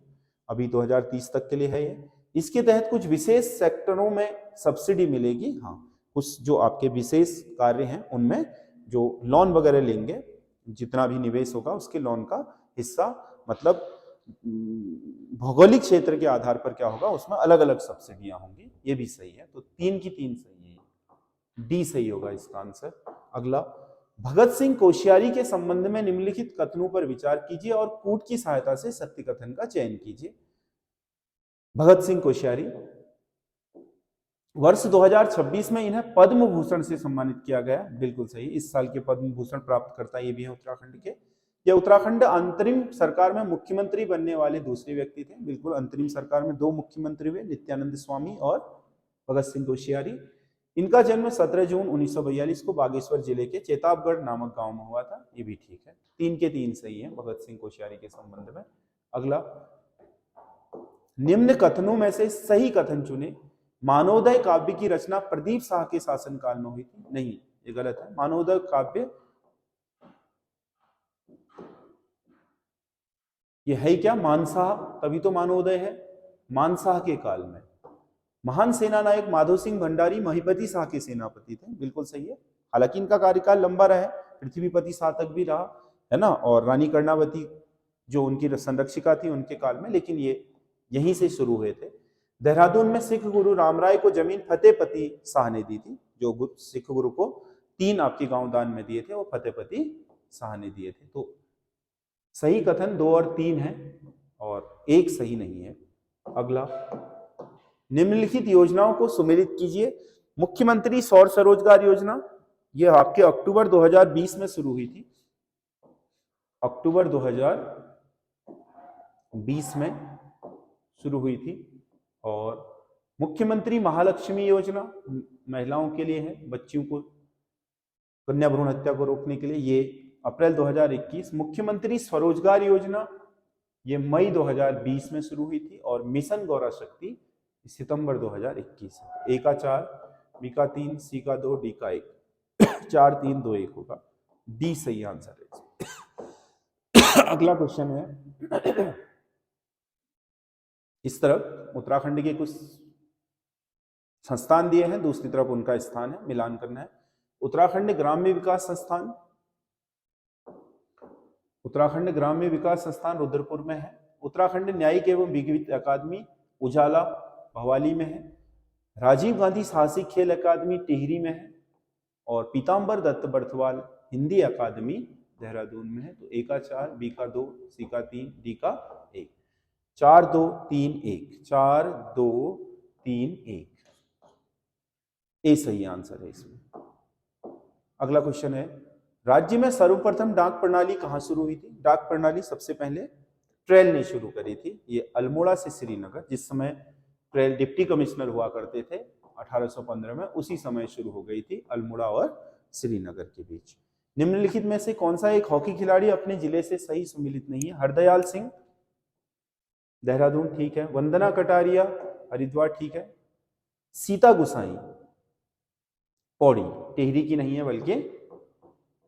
अभी 2030 तक के लिए है ये। इसके तहत कुछ विशेष सेक्टरों में सब्सिडी मिलेगी, हाँ, कुछ जो आपके विशेष कार्य हैं उनमें जो लोन वगैरह लेंगे, जितना भी निवेश होगा उसके लोन का हिस्सा, मतलब भौगोलिक क्षेत्र के आधार पर क्या होगा, उसमें अलग अलग सब्सिडियां होंगी, ये भी सही है। तो 3 की 3 सही है, डी सही होगा इसका आंसर। अगला, भगत सिंह कोश्यारी के संबंध में निम्नलिखित कथनों पर विचार कीजिए और कूट की सहायता से सत्य कथन का चयन कीजिए। भगत सिंह कोश्यारी, वर्ष 2026 में इन्हें पद्म भूषण से सम्मानित किया गया, बिल्कुल सही, इस साल के पद्म भूषण प्राप्त करता ये भी है उत्तराखंड के। ये उत्तराखंड अंतरिम सरकार में मुख्यमंत्री बनने वाले दूसरे व्यक्ति थे, बिल्कुल, अंतरिम सरकार में 2 मुख्यमंत्री हुए, नित्यानंद स्वामी और भगत सिंह कोश्यारी। इनका जन्म 17 जून 1942 को बागेश्वर जिले के चेताबगढ़ नामक गांव में हुआ था, ये भी ठीक है। 3 के 3 सही है भगत सिंह कोश्यारी के संबंध में। अगला, निम्न कथनों में से सही कथन चुने। मानवोदय काव्य की रचना प्रदीप शाह के शासनकाल में हुई थी, नहीं, ये गलत है। मानवोदय काव्य ये है क्या, मानशाह, तभी तो मानवोदय है, मानशाह के काल में। महान सेना नायक माधो सिंह भंडारी महिपति शाह के सेनापति थे, बिल्कुल सही है। हालांकि इनका कार्यकाल लंबा रहा है, पृथ्वीपति शाह तक भी रहा है ना, और रानी कर्णावती जो उनकी संरक्षिका थी उनके काल में, लेकिन ये यहीं से शुरू हुए थे। देहरादून में सिख गुरु रामराय को जमीन फतेहपति शाह ने दी थी, जो सिख गुरु को 3 आपके गांव दान में दिए थे वो फतेहपति शाह ने दिए थे। तो सही कथन 2 और 3 है और 1 सही नहीं है। अगला, निम्नलिखित योजनाओं को सुमेलित कीजिए। मुख्यमंत्री सौर स्वरोजगार योजना, यह आपके अक्टूबर 2020 में शुरू हुई थी, अक्टूबर 2020 में शुरू हुई थी। और मुख्यमंत्री महालक्ष्मी योजना महिलाओं के लिए है, बच्चियों को कन्या भ्रूण हत्या को रोकने के लिए, ये अप्रैल 2021। मुख्यमंत्री स्वरोजगार योजना ये मई 2020 में शुरू हुई थी। और मिशन गौरा शक्ति सितंबर 2021। ए का 4, बी का 3, सी का 2, डी का 1, 4 3 2 1 होगा, डी सही आंसर है। अगला क्वेश्चन है, इस तरफ उत्तराखंड के कुछ संस्थान दिए हैं, दूसरी तरफ उनका स्थान है, मिलान करना है। उत्तराखंड ग्राम्य विकास संस्थान, उत्तराखंड ग्राम्य विकास संस्थान रुद्रपुर में है। उत्तराखंड न्यायिक एवं विज्ञान अकादमी उजाला भवाली में है। राजीव गांधी साहसिक खेल अकादमी टिहरी में है। और पीताम्बर दत्त बर्थवाल हिंदी अकादमी देहरादून में है। तो ए का 4, बी का 2, सी का 3, डी का 1, 4 2 3 1, 4 2 3 1, ए सही आंसर है इसमें। अगला क्वेश्चन है, राज्य में सर्वप्रथम डाक प्रणाली कहां शुरू हुई थी? डाक प्रणाली सबसे पहले ट्रेल ने शुरू करी थी, ये अल्मोड़ा से श्रीनगर, जिस समय ट्रेल डिप्टी कमिश्नर हुआ करते थे 1815 में, उसी समय शुरू हो गई थी अल्मोड़ा और श्रीनगर के बीच। निम्नलिखित में से कौन सा एक हॉकी खिलाड़ी अपने जिले से सही सम्मिलित नहीं है? हरदयाल सिंह देहरादून ठीक है, वंदना कटारिया हरिद्वार ठीक है, सीता गुसाई पौड़ी टिहरी की नहीं है बल्कि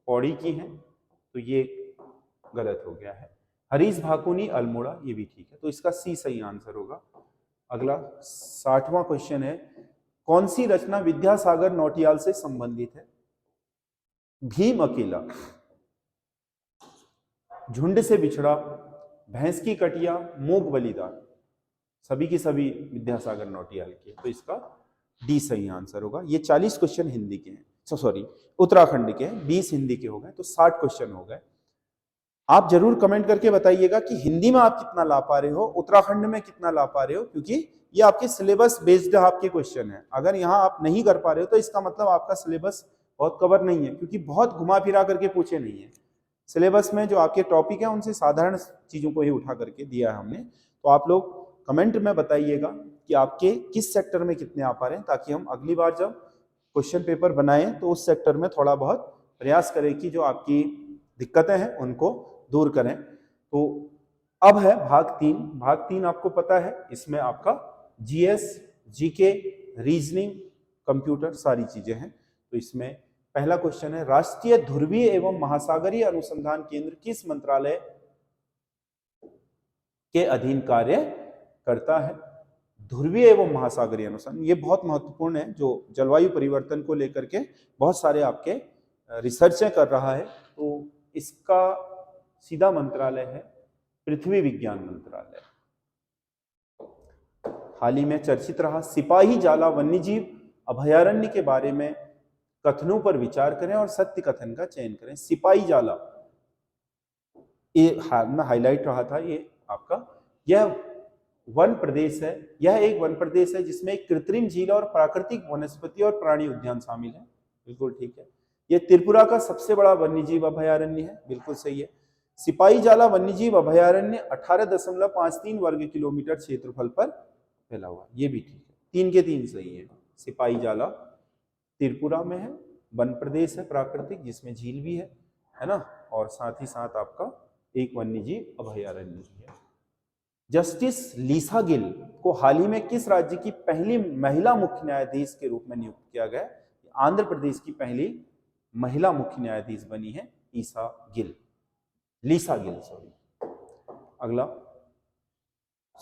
पौड़ी की है, तो ये गलत हो गया है। हरीश भाकुनी अल्मोड़ा, ये भी ठीक है, तो इसका सी सही आंसर होगा। अगला 60वां क्वेश्चन है, कौन सी रचना विद्यासागर नौटियाल से संबंधित है? भीम अकेला, झुंड से बिछड़ा, भैंस की कटिया, मूक बलिदान, सभी की सभी विद्यासागर नौटियाल की, तो इसका डी सही आंसर होगा। ये 40 क्वेश्चन हिंदी के हैं, सॉरी उत्तराखंड के हैं, 20 हिंदी के हो गए, तो 60 क्वेश्चन हो गए। आप जरूर कमेंट करके बताइएगा कि हिंदी में आप कितना ला पा रहे हो, उत्तराखंड में कितना ला पा रहे हो, क्योंकि ये आपके सिलेबस बेस्ड आपके क्वेश्चन है। अगर यहाँ आप नहीं कर पा रहे हो तो इसका मतलब आपका सिलेबस बहुत कवर नहीं है, क्योंकि बहुत घुमा फिरा करके पूछे नहीं है। सिलेबस में जो आपके टॉपिक है उनसे साधारण चीजों को ही उठा करके दिया है हमने। तो आप लोग कमेंट में बताइएगा कि आपके किस सेक्टर में कितने आ पा रहे हैं, ताकि हम अगली बार जब क्वेश्चन पेपर बनाएं तो उस सेक्टर में थोड़ा बहुत प्रयास करें कि जो आपकी दिक्कतें हैं उनको दूर करें। तो अब है भाग 3। भाग 3 आपको पता है, इसमें आपका जीएस, जीके, रीजनिंग, कंप्यूटर, सारी चीजें हैं। तो इसमें पहला क्वेश्चन है, राष्ट्रीय ध्रुवीय एवं महासागरीय अनुसंधान केंद्र किस मंत्रालय के अधीन कार्य करता है? ध्रुवीय एवं महासागरीय अनुसंधान, ये बहुत महत्वपूर्ण है, जो जलवायु परिवर्तन को लेकर के बहुत सारे आपके रिसर्चें कर रहा है। तो इसका सीधा मंत्रालय है पृथ्वी विज्ञान मंत्रालय। हाल ही में चर्चित रहा सिपाही जाला वन्यजीव अभयारण्य के बारे में कथनों पर विचार करें और सत्य कथन का चयन करें। सिपाही जाला, ये हाल में हाईलाइट रहा था, ये आपका यह वन प्रदेश है, यह एक वन प्रदेश है जिसमें एक कृत्रिम झील और प्राकृतिक वनस्पति और प्राणी उद्यान शामिल है। बिल्कुल ठीक है। यह त्रिपुरा का सबसे बड़ा वन्यजीव अभयारण्य है। बिल्कुल सही है। सिपाही जाला वन्यजीव अभयारण्य 18.53 वर्ग किलोमीटर क्षेत्रफल पर फैला हुआ, ये भी ठीक है। 3 के 3 सही है। सिपाही जाला त्रिपुरा में है, वन प्रदेश है प्राकृतिक जिसमें झील भी है ना, और साथ ही साथ आपका एक वन्यजीव अभयारण्य भी है। जस्टिस लीसा गिल को हाल ही में किस राज्य की पहली महिला मुख्य न्यायाधीश के रूप में नियुक्त किया गया? आंध्र प्रदेश की पहली महिला मुख्य न्यायाधीश बनी है लीसा गिल, सॉरी। अगला,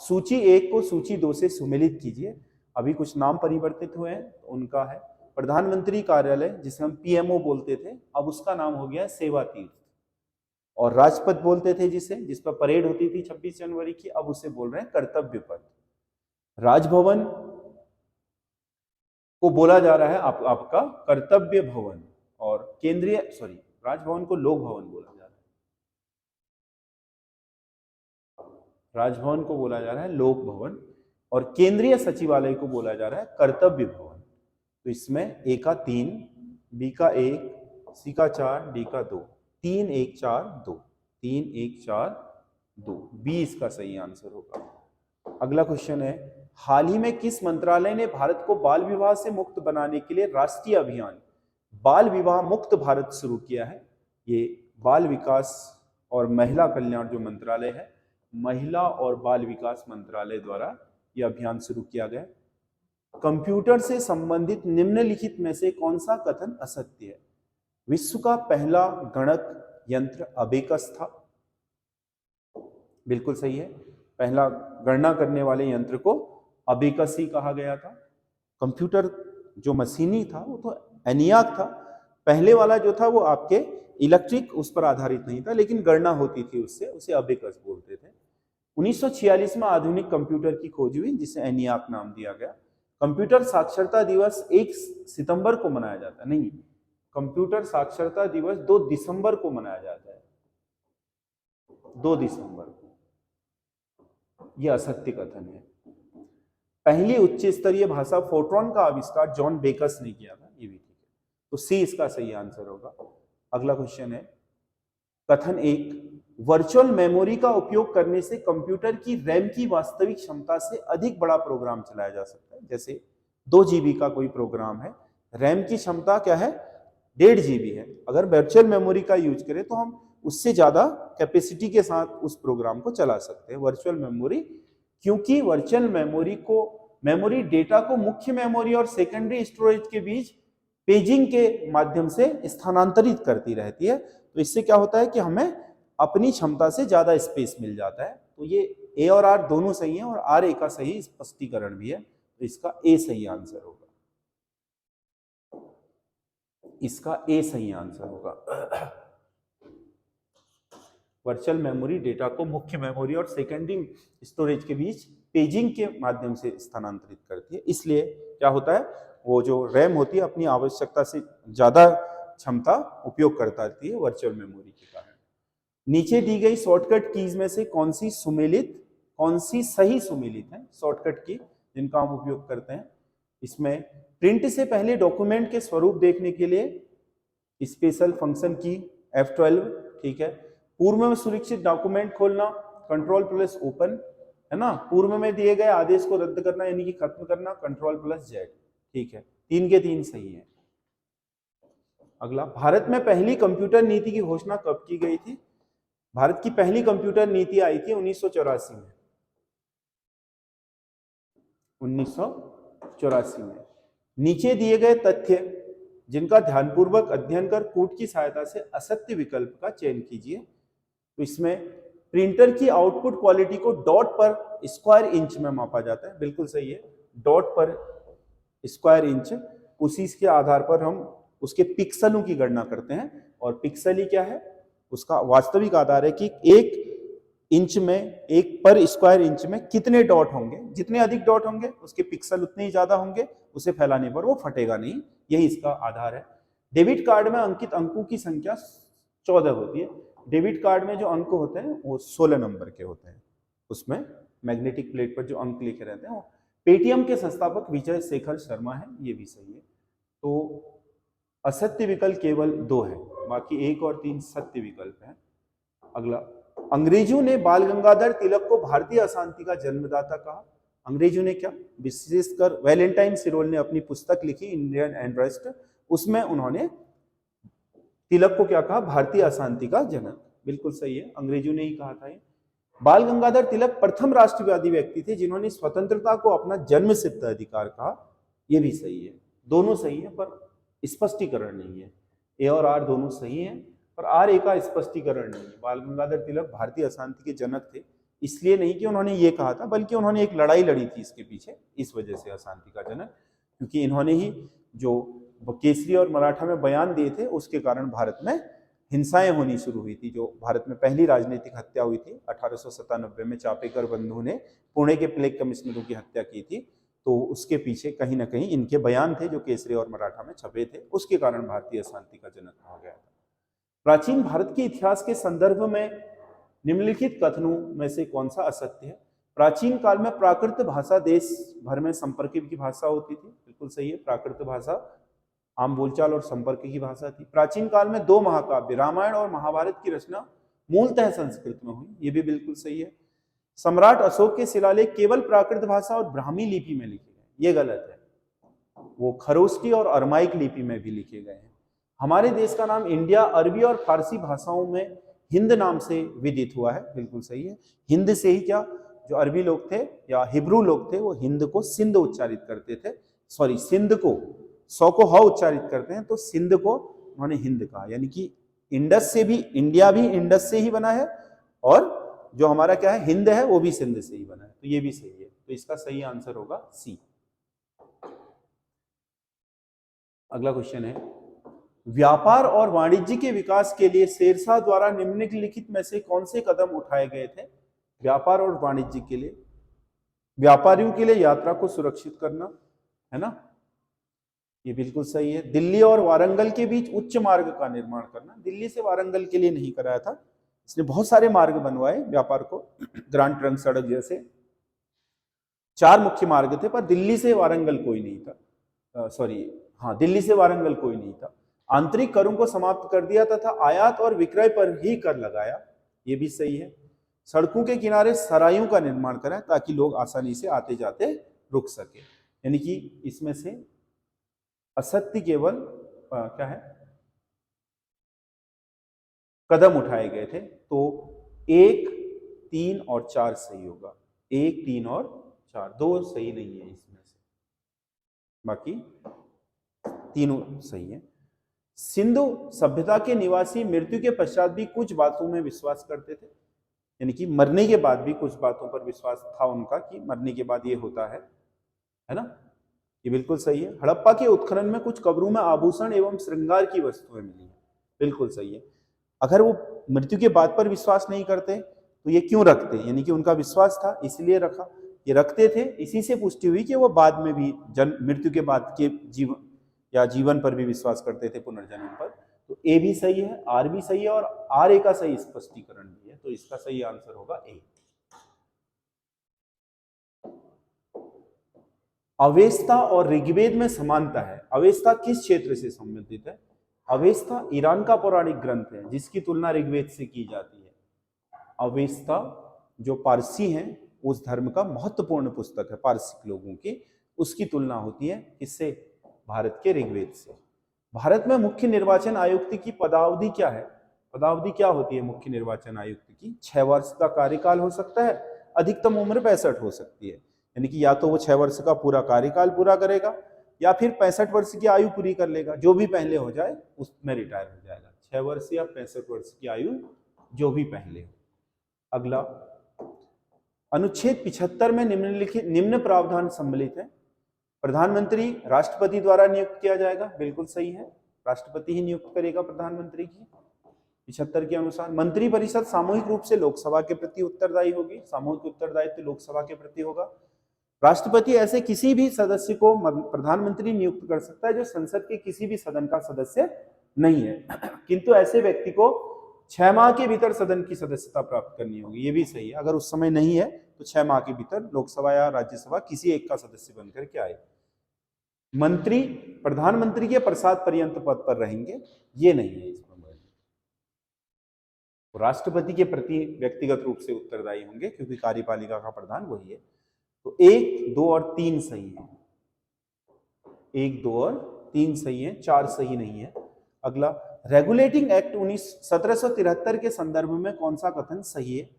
सूची 1 को सूची 2 से सुमेलित कीजिए। अभी कुछ नाम परिवर्तित हुए हैं, तो उनका है प्रधानमंत्री कार्यालय, जिसे हम पीएमओ बोलते थे, अब उसका नाम हो गया सेवा तीर्थ। और राजपथ बोलते थे जिस पर परेड होती थी 26 जनवरी की, अब उसे बोल रहे हैं कर्तव्य पथ। राजभवन को बोला जा रहा है आपका कर्तव्य भवन, और राजभवन को लोक भवन बोला जा रहा है। राजभवन को बोला जा रहा है लोक भवन, और केंद्रीय सचिवालय को बोला जा रहा है कर्तव्य भवन। तो इसमें ए का 3, बी का 1, सी का 4, डी का 2, 3 1 4 2, 3 1 4 2, बी इसका सही आंसर होगा। अगला क्वेश्चन है, हाल ही में किस मंत्रालय ने भारत को बाल विवाह से मुक्त बनाने के लिए राष्ट्रीय अभियान बाल विवाह मुक्त भारत शुरू किया है? ये बाल विकास और महिला कल्याण जो मंत्रालय है, महिला और बाल विकास मंत्रालय द्वारा यह अभियान शुरू किया गया। कंप्यूटर से संबंधित निम्नलिखित में से कौन सा कथन असत्य है? विश्व का पहला गणक यंत्र अबेकस था। बिल्कुल सही है। पहला गणना करने वाले यंत्र को अबेकस ही कहा गया था। कंप्यूटर जो मशीनी था वो तो एनियाक था। पहले वाला जो था वो आपके इलेक्ट्रिक उस पर आधारित नहीं था, लेकिन गणना होती थी उससे, उसे अबेकस बोलते थे। 1946 में आधुनिक कंप्यूटर की खोज हुई जिसे एनियाक नाम दिया गया। कंप्यूटर साक्षरता दिवस 1 सितंबर को मनाया जाता है, नहीं, कंप्यूटर साक्षरता दिवस 2 दिसंबर को मनाया जाता है, 2 दिसंबर को। यह असत्य कथन है। पहली उच्च स्तरीय भाषा फोर्ट्रॉन का आविष्कार जॉन बेकस ने किया था, ये भी ठीक है। तो सी इसका सही आंसर होगा। अगला क्वेश्चन है, कथन 1, वर्चुअल मेमोरी का उपयोग करने से कंप्यूटर की रैम की वास्तविक क्षमता से अधिक बड़ा प्रोग्राम चलाया जा सकता है। जैसे 2 GB का कोई प्रोग्राम है, रैम की क्षमता क्या है? 1.5 GB है। अगर वर्चुअल मेमोरी का यूज करें तो हम उससे ज्यादा कैपेसिटी के साथ उस प्रोग्राम को चला सकते हैं वर्चुअल मेमोरी, क्योंकि वर्चुअल मेमोरी डेटा को मुख्य मेमोरी और सेकेंडरी स्टोरेज के बीच पेजिंग के माध्यम से स्थानांतरित करती रहती है। तो इससे क्या होता है कि हमें अपनी क्षमता से ज्यादा स्पेस मिल जाता है। तो ये ए और आर दोनों सही हैं, और आर ए का सही स्पष्टीकरण भी है। तो इसका ए सही आंसर होगा। इसका ए सही आंसर होगा। वर्चुअल मेमोरी डेटा को मुख्य मेमोरी और सेकेंडरी स्टोरेज के बीच पेजिंग के माध्यम से स्थानांतरित करती है। इसलिए क्या होता है, वो जो रैम होती है अपनी आवश्यकता से ज्यादा क्षमता उपयोग करता रहती है वर्चुअल मेमोरी के कारण। नीचे दी गई शॉर्टकट कीज में से कौन सी सही सुमेलित है? शॉर्टकट की जिनका हम उपयोग करते हैं, इसमें प्रिंट से पहले डॉक्यूमेंट के स्वरूप देखने के लिए स्पेशल फंक्शन की F12, ठीक है। पूर्व में सुरक्षित डॉक्यूमेंट खोलना, Ctrl+ओपन, है ना। पूर्व में दिए गए आदेश को रद्द करना यानी कि खत्म करना, Ctrl+Z, ठीक है। 3 के 3 सही है। अगला, भारत में पहली कंप्यूटर नीति की घोषणा कब की गई थी? भारत की पहली कंप्यूटर नीति आई थी 1984 में। 1984 में। नीचे दिए गए तथ्य जिनका ध्यानपूर्वक अध्ययन कर कूट की सहायता से असत्य विकल्प का चयन कीजिए। तो इसमें प्रिंटर की आउटपुट क्वालिटी को डॉट पर स्क्वायर इंच में मापा जाता है, बिल्कुल सही है, डॉट पर स्क्वायर इंच। उसी के आधार पर हम उसके पिक्सलों की गणना करते हैं, और पिक्सल ही क्या है, उसका वास्तविक आधार है कि एक इंच में, एक पर स्क्वायर इंच में कितने डॉट होंगे, जितने अधिक डॉट होंगे उसके पिक्सल उतने ही ज्यादा होंगे, उसे फैलाने पर वो फटेगा नहीं, यही इसका आधार है। डेबिट कार्ड में अंकित अंकों की संख्या 14 होती है। डेबिट कार्ड में जो अंक होते हैं वो 16 नंबर के होते हैं, उसमें मैग्नेटिक प्लेट पर जो अंक लिखे रहते हैं वो। पेटीएम के संस्थापक विजय शेखर शर्मा है, ये भी सही है। तो असत्य विकल्प केवल 2 है, बाकी 1 और 3 सत्य विकल्प है। अगला, अंग्रेजों ने बाल गंगाधर तिलक को भारतीय अशांति का जन्मदाता कहा। अंग्रेजों ने क्या, विशेषकर वैलेंटाइन सिरोल ने अपनी पुस्तक लिखी इंडियन एंड्रेस्ट, उसमें उन्होंने तिलक को क्या कहा, भारतीय अशांति का जनक, बिल्कुल सही है, अंग्रेजों ने ही कहा था ये। बाल गंगाधर तिलक प्रथम राष्ट्रवादी व्यक्ति थे जिन्होंने स्वतंत्रता को अपना जन्म सिद्ध अधिकार कहा, यह भी सही है। दोनों सही है पर स्पष्टीकरण नहीं है, ए और आर दोनों सही हैं पर आर ए का स्पष्टीकरण नहीं है। बाल गंगाधर तिलक भारतीय अशांति के जनक थे, इसलिए नहीं कि उन्होंने ये कहा था, बल्कि उन्होंने एक लड़ाई लड़ी थी इसके पीछे, इस वजह से अशांति का जनक, क्योंकि इन्होंने ही जो केसरी और मराठा में बयान दिए थे, उसके कारण भारत में हिंसाएं होनी शुरू हुई थी। जो भारत में पहली राजनीतिक हत्या हुई थी 1897 में, चापेकर बंधु ने पुणे के प्लेग कमिश्नरों की हत्या की थी, तो उसके पीछे कहीं ना कहीं इनके बयान थे जो केसरी और मराठा में छपे थे, उसके कारण भारतीय अशांति का जनक कहा गया था। प्राचीन भारत के इतिहास के संदर्भ में निम्नलिखित कथनों में से कौन सा असत्य है। प्राचीन काल में प्राकृत भाषा देश भर में संपर्क की भाषा होती थी, बिल्कुल सही है, प्राकृत भाषा आम बोलचाल और संपर्क की भाषा थी। प्राचीन काल में 2 महाकाव्य रामायण और महाभारत की रचना मूलतः संस्कृत में हुई, ये भी बिल्कुल सही है। सम्राट अशोक के शिलालेख केवल प्राकृत भाषा और ब्राह्मी लिपि में लिखे गए, ये गलत है, वो खरोष्टी और अरमाइक लिपि में भी लिखे गए हैं। हमारे देश का नाम इंडिया अरबी और फारसी भाषाओं में हिंद नाम से विदित हुआ है, बिल्कुल सही है। हिंद से ही क्या, जो अरबी लोग थे या हिब्रू लोग थे वो हिंद को सिंध उच्चारित करते थे, सॉरी सिंध को, सौ को ह उच्चारित करते हैं, तो सिंध को उन्होंने हिंद कहा, यानी कि इंडस से भी, इंडिया भी इंडस से ही बना है, और जो हमारा क्या है हिंद है वो भी सिंध से ही बना है, तो ये भी सही है। तो इसका सही आंसर होगा सी। अगला क्वेश्चन है, व्यापार और वाणिज्य के विकास के लिए शेरशाह द्वारा निम्नलिखित में से कौन से कदम उठाए गए थे। व्यापार और वाणिज्य के लिए, व्यापारियों के लिए यात्रा को सुरक्षित करना, है ना, ये बिल्कुल सही है। दिल्ली और वारंगल के बीच उच्च मार्ग का निर्माण करना, दिल्ली से वारंगल के लिए नहीं कराया था, इसने बहुत सारे मार्ग बनवाए व्यापार को, ग्रांड ट्रंक सड़क जैसे 4 मुख्य मार्ग थे, पर दिल्ली से वारंगल कोई नहीं था, सॉरी हाँ, दिल्ली से वारंगल कोई नहीं था। आंतरिक करों को समाप्त कर दिया तथा आयात और विक्रय पर ही कर लगाया, ये भी सही है। सड़कों के किनारे सरायों का निर्माण करा ताकि लोग आसानी से आते जाते रुक सके, यानी कि इसमें से असत्य केवल क्या है, कदम उठाए गए थे। तो 1, 3 और 4 सही होगा, 1, 3 और 4, 2 सही नहीं है इसमें से, बाकी तीनों सही है। सिंधु सभ्यता के निवासी मृत्यु के पश्चात भी कुछ बातों में विश्वास करते थे, यानी कि मरने के बाद भी कुछ बातों पर विश्वास था उनका कि मरने के बाद ये होता है ना, ये बिल्कुल सही है। हड़प्पा के उत्खनन में कुछ कब्रों में आभूषण एवं श्रृंगार की वस्तुएं मिली है, बिल्कुल सही है। अगर वो मृत्यु के बाद पर विश्वास नहीं करते तो ये क्यों रखते, यानी कि उनका विश्वास था इसलिए रखा, ये रखते थे, इसी से पुष्टि हुई कि वो बाद में भी मृत्यु के बाद के जीवन या जीवन पर भी विश्वास करते थे, पुनर्जन्म पर। तो ए भी सही है, आर भी सही है, और आर ए का सही स्पष्टीकरण भी है, तो इसका सही आंसर होगा ए। अवेस्ता और ऋग्वेद में समानता है। अवेस्ता किस क्षेत्र से संबंधित है। अवेस्ता ईरान का पौराणिक ग्रंथ है जिसकी तुलना ऋग्वेद से की जाती है। अवेस्ता जो पारसी हैं उस धर्म का महत्वपूर्ण पुस्तक है, पारसी लोगों की, उसकी तुलना होती है किससे, भारत के ऋग्वेद से। भारत में मुख्य निर्वाचन आयुक्त की पदावधि क्या है। पदावधि क्या होती है मुख्य निर्वाचन आयुक्त की, 6 वर्ष का कार्यकाल हो सकता है, अधिकतम उम्र 65 हो सकती है, यानी कि या तो वो 6 वर्ष का पूरा कार्यकाल पूरा करेगा या फिर 65 वर्ष की आयु पूरी कर लेगा, जो भी पहले हो जाए उसमें रिटायर हो जाएगा। 6 वर्ष या 65 वर्ष की आयु जो भी पहले हो। अगला, अनुच्छेद 75 में निम्न प्रावधान सम्मिलित है। प्रधानमंत्री राष्ट्रपति द्वारा नियुक्त किया जाएगा, बिल्कुल सही है, राष्ट्रपति ही नियुक्त करेगा प्रधानमंत्री की। 75 के अनुसार मंत्री परिषद सामूहिक रूप से लोकसभा के प्रति उत्तरदायी होगी, सामूहिक उत्तरदायित्व लोकसभा के प्रति होगा। राष्ट्रपति ऐसे किसी भी सदस्य को प्रधानमंत्री नियुक्त कर सकता है जो संसद के किसी भी सदन का सदस्य नहीं है, किंतु ऐसे व्यक्ति को 6 माह के भीतर सदन की सदस्यता प्राप्त करनी होगी। ये भी सही है, अगर उस समय नहीं है तो 6 माह के भीतर लोकसभा या राज्यसभा किसी एक का सदस्य बनकर के आए। मंत्री प्रधानमंत्री के प्रसाद पर्यंत पद पर रहेंगे, ये नहीं है इसमें। राष्ट्रपति के प्रति व्यक्तिगत रूप से उत्तरदायी होंगे क्योंकि कार्यपालिका का प्रधान वही है। तो 1, 2 और 3 सही है, 1, 2 और 3 सही है, 4 सही नहीं है। अगला, रेगुलेटिंग एक्ट 1773 के संदर्भ में कौन सा कथन सही है?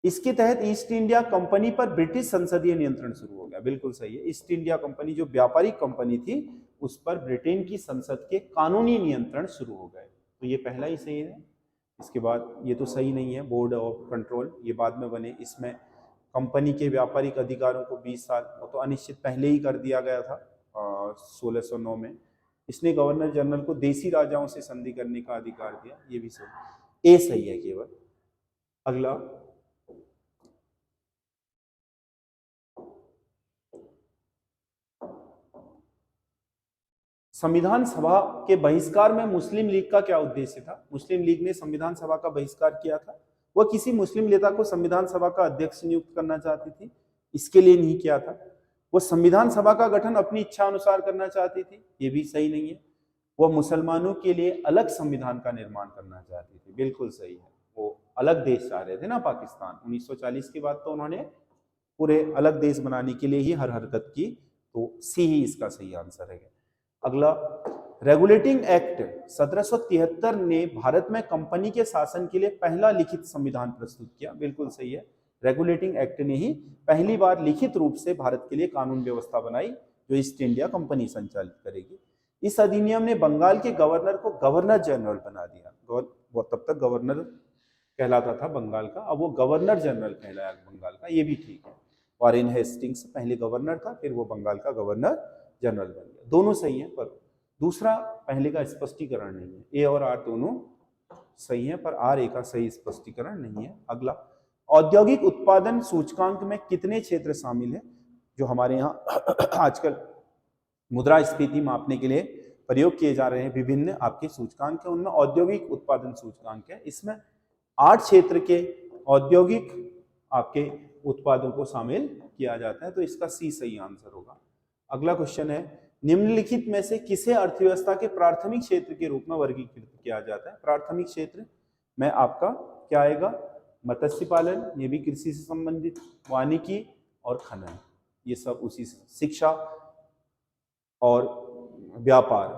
इसके तहत ईस्ट इंडिया कंपनी पर ब्रिटिश संसदीय नियंत्रण शुरू हो गया, बिल्कुल सही है। ईस्ट इंडिया कंपनी जो व्यापारिक कंपनी थी उस पर ब्रिटेन की संसद के कानूनी नियंत्रण शुरू हो गए, तो ये पहला ही सही है। इसके बाद ये तो सही नहीं है, बोर्ड ऑफ कंट्रोल ये बाद में बने, इसमें कंपनी के व्यापारिक अधिकारों को 20 साल, वो तो अनिश्चित पहले ही कर दिया गया था 1609 में। इसने गवर्नर जनरल को देसी राजाओं से संधि करने का अधिकार दिया, ये भी सही, ए सही है केवल। अगला, संविधान सभा के बहिष्कार में मुस्लिम लीग का क्या उद्देश्य था? मुस्लिम लीग ने संविधान सभा का बहिष्कार किया था, वह किसी मुस्लिम नेता को संविधान सभा का अध्यक्ष नियुक्त करना चाहती थी, इसके लिए नहीं किया था। वह संविधान सभा का गठन अपनी इच्छा अनुसार करना चाहती थी, ये भी सही नहीं है। वह मुसलमानों के लिए अलग संविधान का निर्माण करना चाहती थी, बिल्कुल सही है। वो अलग देश चाह रहे थे ना पाकिस्तान, 1940 के बाद तो उन्होंने पूरे अलग देश बनाने के लिए ही हर हरकत की, तो सी ही इसका सही आंसर है। अगला, रेगुलेटिंग एक्ट 1773 ने भारत में कंपनी के शासन के लिए पहला लिखित संविधान प्रस्तुत किया, बिल्कुल सही है। रेगुलेटिंग एक्ट ने ही पहली बार लिखित रूप से भारत के लिए कानून व्यवस्था बनाई जो ईस्ट इंडिया कंपनी संचालित करेगी। इस अधिनियम ने बंगाल के गवर्नर को गवर्नर जनरल बना दिया, वो तब तक गवर्नर कहलाता था बंगाल का, अब वो गवर्नर जनरल कहलाया बंगाल का, ये भी ठीक है। वॉरेन हेस्टिंग्स पहले गवर्नर था, फिर वो बंगाल का गवर्नर जनरल बन गया, दोनों सही है, पर दूसरा पहले का स्पष्टीकरण नहीं है। ए और आर दोनों सही है, पर आर ए का सही स्पष्टीकरण नहीं है। अगला, औद्योगिक उत्पादन सूचकांक में कितने क्षेत्र शामिल है? जो हमारे यहाँ आजकल मुद्रास्फीति मापने के लिए प्रयोग किए जा रहे हैं विभिन्न आपके सूचकांक है, उनमें औद्योगिक उत्पादन सूचकांक है, इसमें 8 क्षेत्र के औद्योगिक आपके उत्पादों को शामिल किया जाता है, तो इसका सी सही आंसर होगा। अगला क्वेश्चन है, निम्नलिखित में से किसे अर्थव्यवस्था के प्राथमिक क्षेत्र के रूप में वर्गीकृत किया जाता है? प्राथमिक क्षेत्र में आपका क्या आएगा? मत्स्य पालन, ये भी कृषि से संबंधित, वानिकी और खनन, ये सब उसी से। शिक्षा और व्यापार,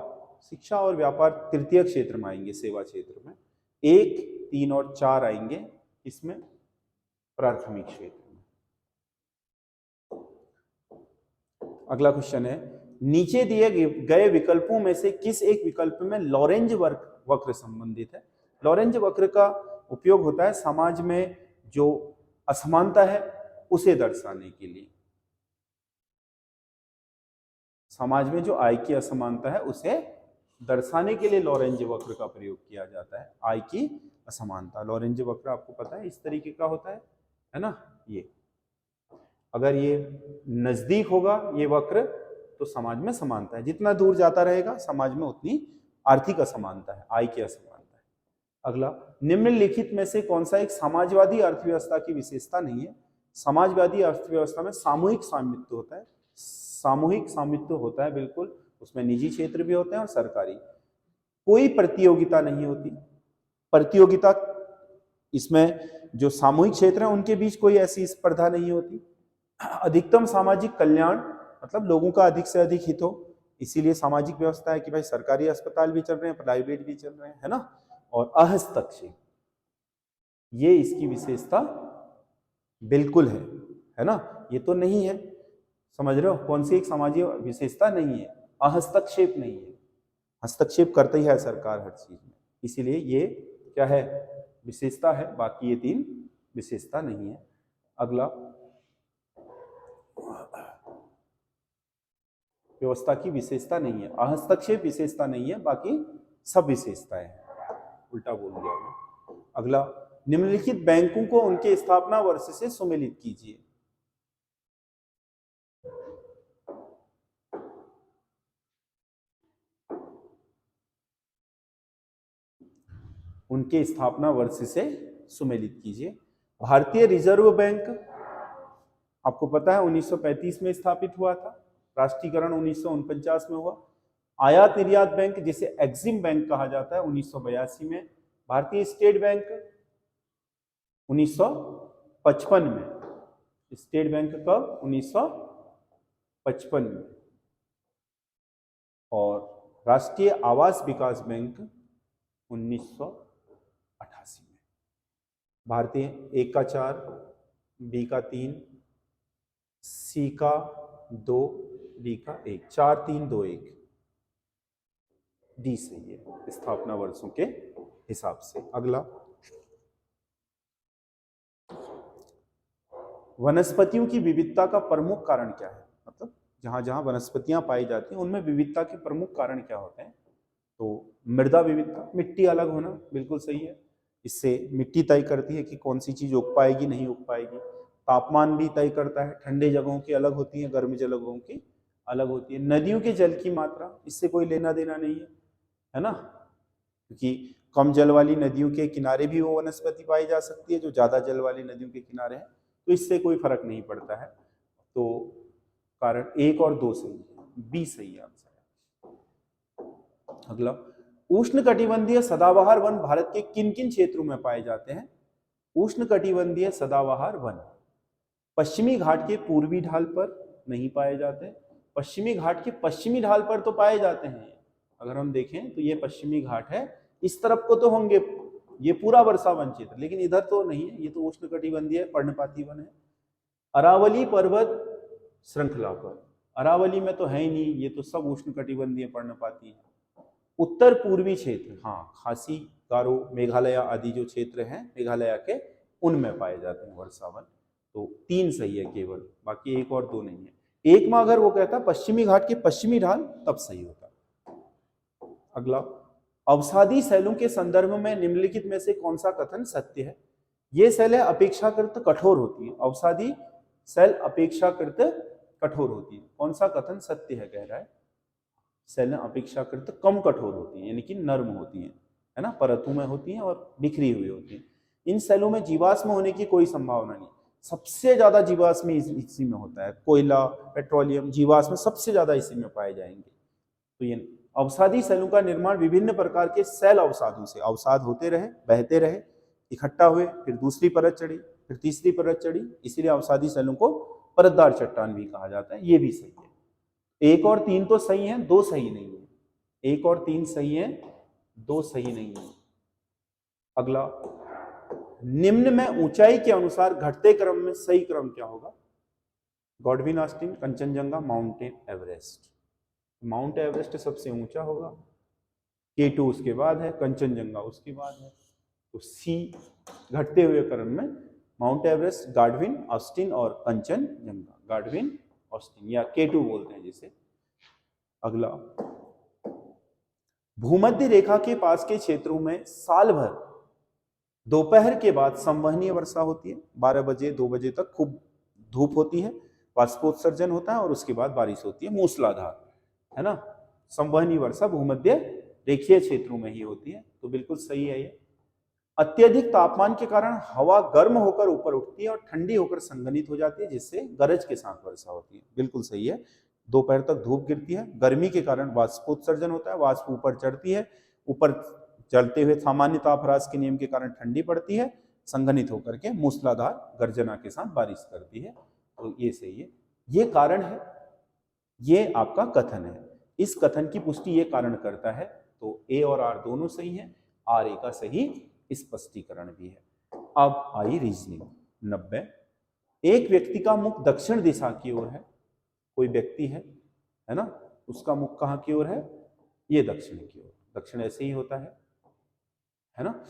शिक्षा और व्यापार तृतीय क्षेत्र में आएंगे, सेवा क्षेत्र में। 1, 3 और 4 आएंगे इसमें प्राथमिक क्षेत्र में। अगला क्वेश्चन है, नीचे दिए गए विकल्पों में से किस एक विकल्प में लॉरेंज वक्र संबंधित है? लॉरेंज वक्र का उपयोग होता है समाज में जो असमानता है उसे दर्शाने के लिए, समाज में जो आय की असमानता है उसे दर्शाने के लिए लॉरेंज वक्र का प्रयोग किया जाता है। आय की असमानता, लॉरेंज वक्र आपको पता है इस तरीके का होता है ना, ये अगर ये नजदीक होगा ये वक्र तो समाज में समानता है, जितना दूर जाता रहेगा समाज में उतनी आर्थिक असमानता है, आय की असमानता है। अगला, निम्नलिखित में से कौन सा एक समाजवादी अर्थव्यवस्था की विशेषता नहीं है? समाजवादी अर्थव्यवस्था में सामूहिक स्वामित्व होता है, सामूहिक स्वामित्व होता है बिल्कुल, उसमें निजी क्षेत्र भी होते हैं और सरकारी। कोई प्रतियोगिता नहीं होती, प्रतियोगिता इसमें जो सामूहिक क्षेत्र है उनके बीच कोई ऐसी स्पर्धा नहीं होती। अधिकतम सामाजिक कल्याण, मतलब लोगों का अधिक से अधिक हित हो, इसीलिए सामाजिक व्यवस्था है कि भाई सरकारी अस्पताल भी चल रहे हैं, प्राइवेट भी चल रहे हैं, है ना। और अहस्तक्षेप, ये इसकी विशेषता बिल्कुल है है ना, ये तो नहीं है, समझ रहे हो, कौन सी एक सामाजिक विशेषता नहीं है, हस्तक्षेप नहीं है, हस्तक्षेप करती है सरकार हर चीज में, इसीलिए ये क्या है, विशेषता है, बाकी ये 3 विशेषता नहीं है। अगला, व्यवस्था की विशेषता नहीं है, हस्तक्षेप विशेषता नहीं है, बाकी सब विशेषताएं हैं, उल्टा बोल दिया मैं। अगला, निम्नलिखित बैंकों को उनके स्थापना वर्ष से सुमेलित कीजिए। उनके स्थापना वर्ष से सुमेलित कीजिए। भारतीय रिजर्व बैंक आपको पता है 1935 में स्थापित हुआ था, राष्ट्रीयकरण 1949 में हुआ। आयात निर्यात बैंक जिसे एक्सिम बैंक कहा जाता है 1982 में। भारतीय स्टेट बैंक 1955 में। स्टेट बैंक कब? 1955 में। और राष्ट्रीय आवास विकास बैंक 1988 में। भारतीय A का 4, B का 3, C का 2, D का 1, 4 3 2 1, D सही है स्थापना वर्षों के हिसाब से। अगला, वनस्पतियों की विविधता का प्रमुख कारण क्या है? मतलब जहां जहां वनस्पतियां पाई जाती हैं उनमें विविधता के प्रमुख कारण क्या होते हैं? तो मृदा विविधता, मिट्टी अलग होना, बिल्कुल सही है। इससे मिट्टी तय करती है कि कौन सी चीज उग पाएगी नहीं उग पाएगी। तापमान भी तय करता है, ठंडे जगहों की अलग होती है, गर्म जगहों की अलग होती है। नदियों के जल की मात्रा, इससे कोई लेना देना नहीं है ना, क्योंकि कम जल वाली नदियों के किनारे भी वो वनस्पति पाई जा सकती है जो ज्यादा जल वाली नदियों के किनारे है, तो इससे कोई फर्क नहीं पड़ता है। तो कारण 1 और 2 सही है, बी सही है आंसर। अगला, उष्णकटिबंधीय सदाबहार वन भारत के किन किन क्षेत्रों में पाए जाते हैं? उष्णकटिबंधीय सदाबहार वन पश्चिमी घाट के पूर्वी ढाल पर नहीं पाए जाते, पश्चिमी घाट के पश्चिमी ढाल पर तो पाए जाते हैं। अगर हम देखें तो ये पश्चिमी घाट है, इस तरफ को तो होंगे, ये पूरा वर्षा वन क्षेत्र, लेकिन इधर तो नहीं है, ये तो उष्णकटिबंधीय पर्णपाती वन है। अरावली पर्वत श्रृंखला पर, अरावली में तो है ही नहीं, ये तो सब उष्णकटिबंधीय पर्णपाती है। उत्तर पूर्वी क्षेत्र, हाँ, खासी, गारो, मेघालय आदि जो क्षेत्र हैं मेघालय के, उनमें पाए जाते हैं वर्षावन। तो 3 सही है केवल, बाकी 1 और 2 नहीं है। 1 में अगर वो कहता पश्चिमी घाट के पश्चिमी ढाल तब सही होता। अगला, अवसादी शैलों के संदर्भ में निम्नलिखित में से कौन सा कथन सत्य है? ये शैलें अपेक्षाकृत कठोर होती है, अवसादी शैल अपेक्षाकृत कठोर होती है, कौन सा कथन सत्य है? कह रहा है शैलें अपेक्षाकृत कम कठोर होती हैं, यानी कि नर्म होती हैं, है ना, परतों में होती हैं और बिखरी हुई होती हैं। इन शैलों में जीवाश्म होने की कोई संभावना नहीं, सबसे ज्यादा जीवाश्म इसी में होता है, कोयला, पेट्रोलियम, जीवाश्म सबसे ज्यादा इसी में पाए जाएंगे। तो ये अवसादी शैलों का निर्माण विभिन्न प्रकार के शैल अवसादों से, अवसाद होते रहे, बहते रहे, इकट्ठा हुए, फिर दूसरी परत चढ़ी, फिर तीसरी परत चढ़ी, इसीलिए अवसादी शैलों को परतदार चट्टान भी कहा जाता है। ये भी सही है। 1 और 3 तो सही है, 2 सही नहीं है। 1 और 3 सही है, 2 सही नहीं है। अगला, निम्न में ऊंचाई के अनुसार घटते क्रम में सही क्रम क्या होगा? Godwin Austen, Kanchenjunga, mountain Everest. Mount Everest सबसे ऊंचा होगा, K2 उसके बाद है, कंचनजंगा उसके बाद है, तो सी घटते हुए क्रम में माउंट एवरेस्ट, गॉडविन ऑस्टिन और कंचनजंगा, गॉडविन ऑस्टिन या K2 बोलते हैं जिसे। अगला, भूमध्य रेखा के पास के क्षेत्रों में साल भर दोपहर के बाद संवहनीय वर्षा होती है, 12 बजे 2 बजे तक खूब धूप होती है, बाष्पोत्सर्जन होता है और उसके बाद बारिश होती है मूसलाधार, है ना। संवहनीय वर्षा भूमध्य रेखीय क्षेत्रों में ही होती है, तो बिल्कुल सही है ये। अत्यधिक तापमान के कारण हवा गर्म होकर ऊपर उठती है और ठंडी होकर संघनित हो जाती है, जिससे गरज के साथ वर्षा होती है, बिल्कुल सही है। दोपहर तक धूप गिरती है, गर्मी के कारण वाष्पोत्सर्जन होता है, वाष्प ऊपर चढ़ती है, ऊपर चलते हुए सामान्य तापह्रास के नियम के कारण ठंडी पड़ती है, संघनित होकर के मूसलाधार गर्जना के साथ बारिश करती है, तो ये सही है। ये कारण है, ये आपका कथन है, इस कथन की पुष्टि ये कारण करता है, तो ए और आर दोनों सही है, आर ए का सही स्पष्टीकरण भी है। अब आई रीजनिंग 90। एक व्यक्ति का मुख दक्षिण दिशा की ओर है, कोई व्यक्ति है ना, उसका मुख कहाँ की ओर है, ये दक्षिण की ओर, दक्षिण ऐसे ही होता है ना।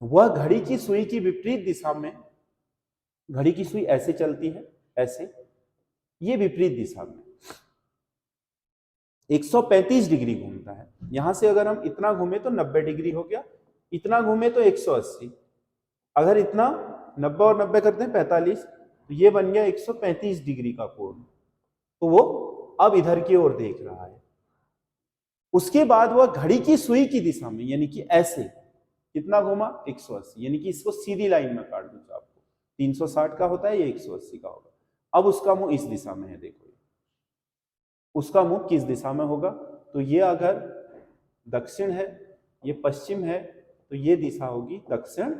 वह घड़ी की सुई की विपरीत दिशा में, घड़ी की सुई ऐसे चलती है, ऐसे, ये विपरीत दिशा में 135 डिग्री घूमता है। यहां से अगर हम इतना घूमे तो 90 डिग्री हो गया, इतना घूमे तो 180, अगर इतना 90 और 90 करते हैं 45, तो ये बन गया 135 डिग्री का कोण। तो वो अब इधर की ओर देख रहा है। उसके बाद वह घड़ी की सुई की दिशा में, यानी कि ऐसे, कितना घूमा, 180, यानी कि इसको सीधी लाइन में काट दूं आपको, 360 का होता है, ये 180 का होगा। अब उसका मुंह इस दिशा में है, देखो उसका मुंह किस दिशा में होगा, तो ये अगर दक्षिण है, ये पश्चिम है, तो ये दिशा होगी दक्षिण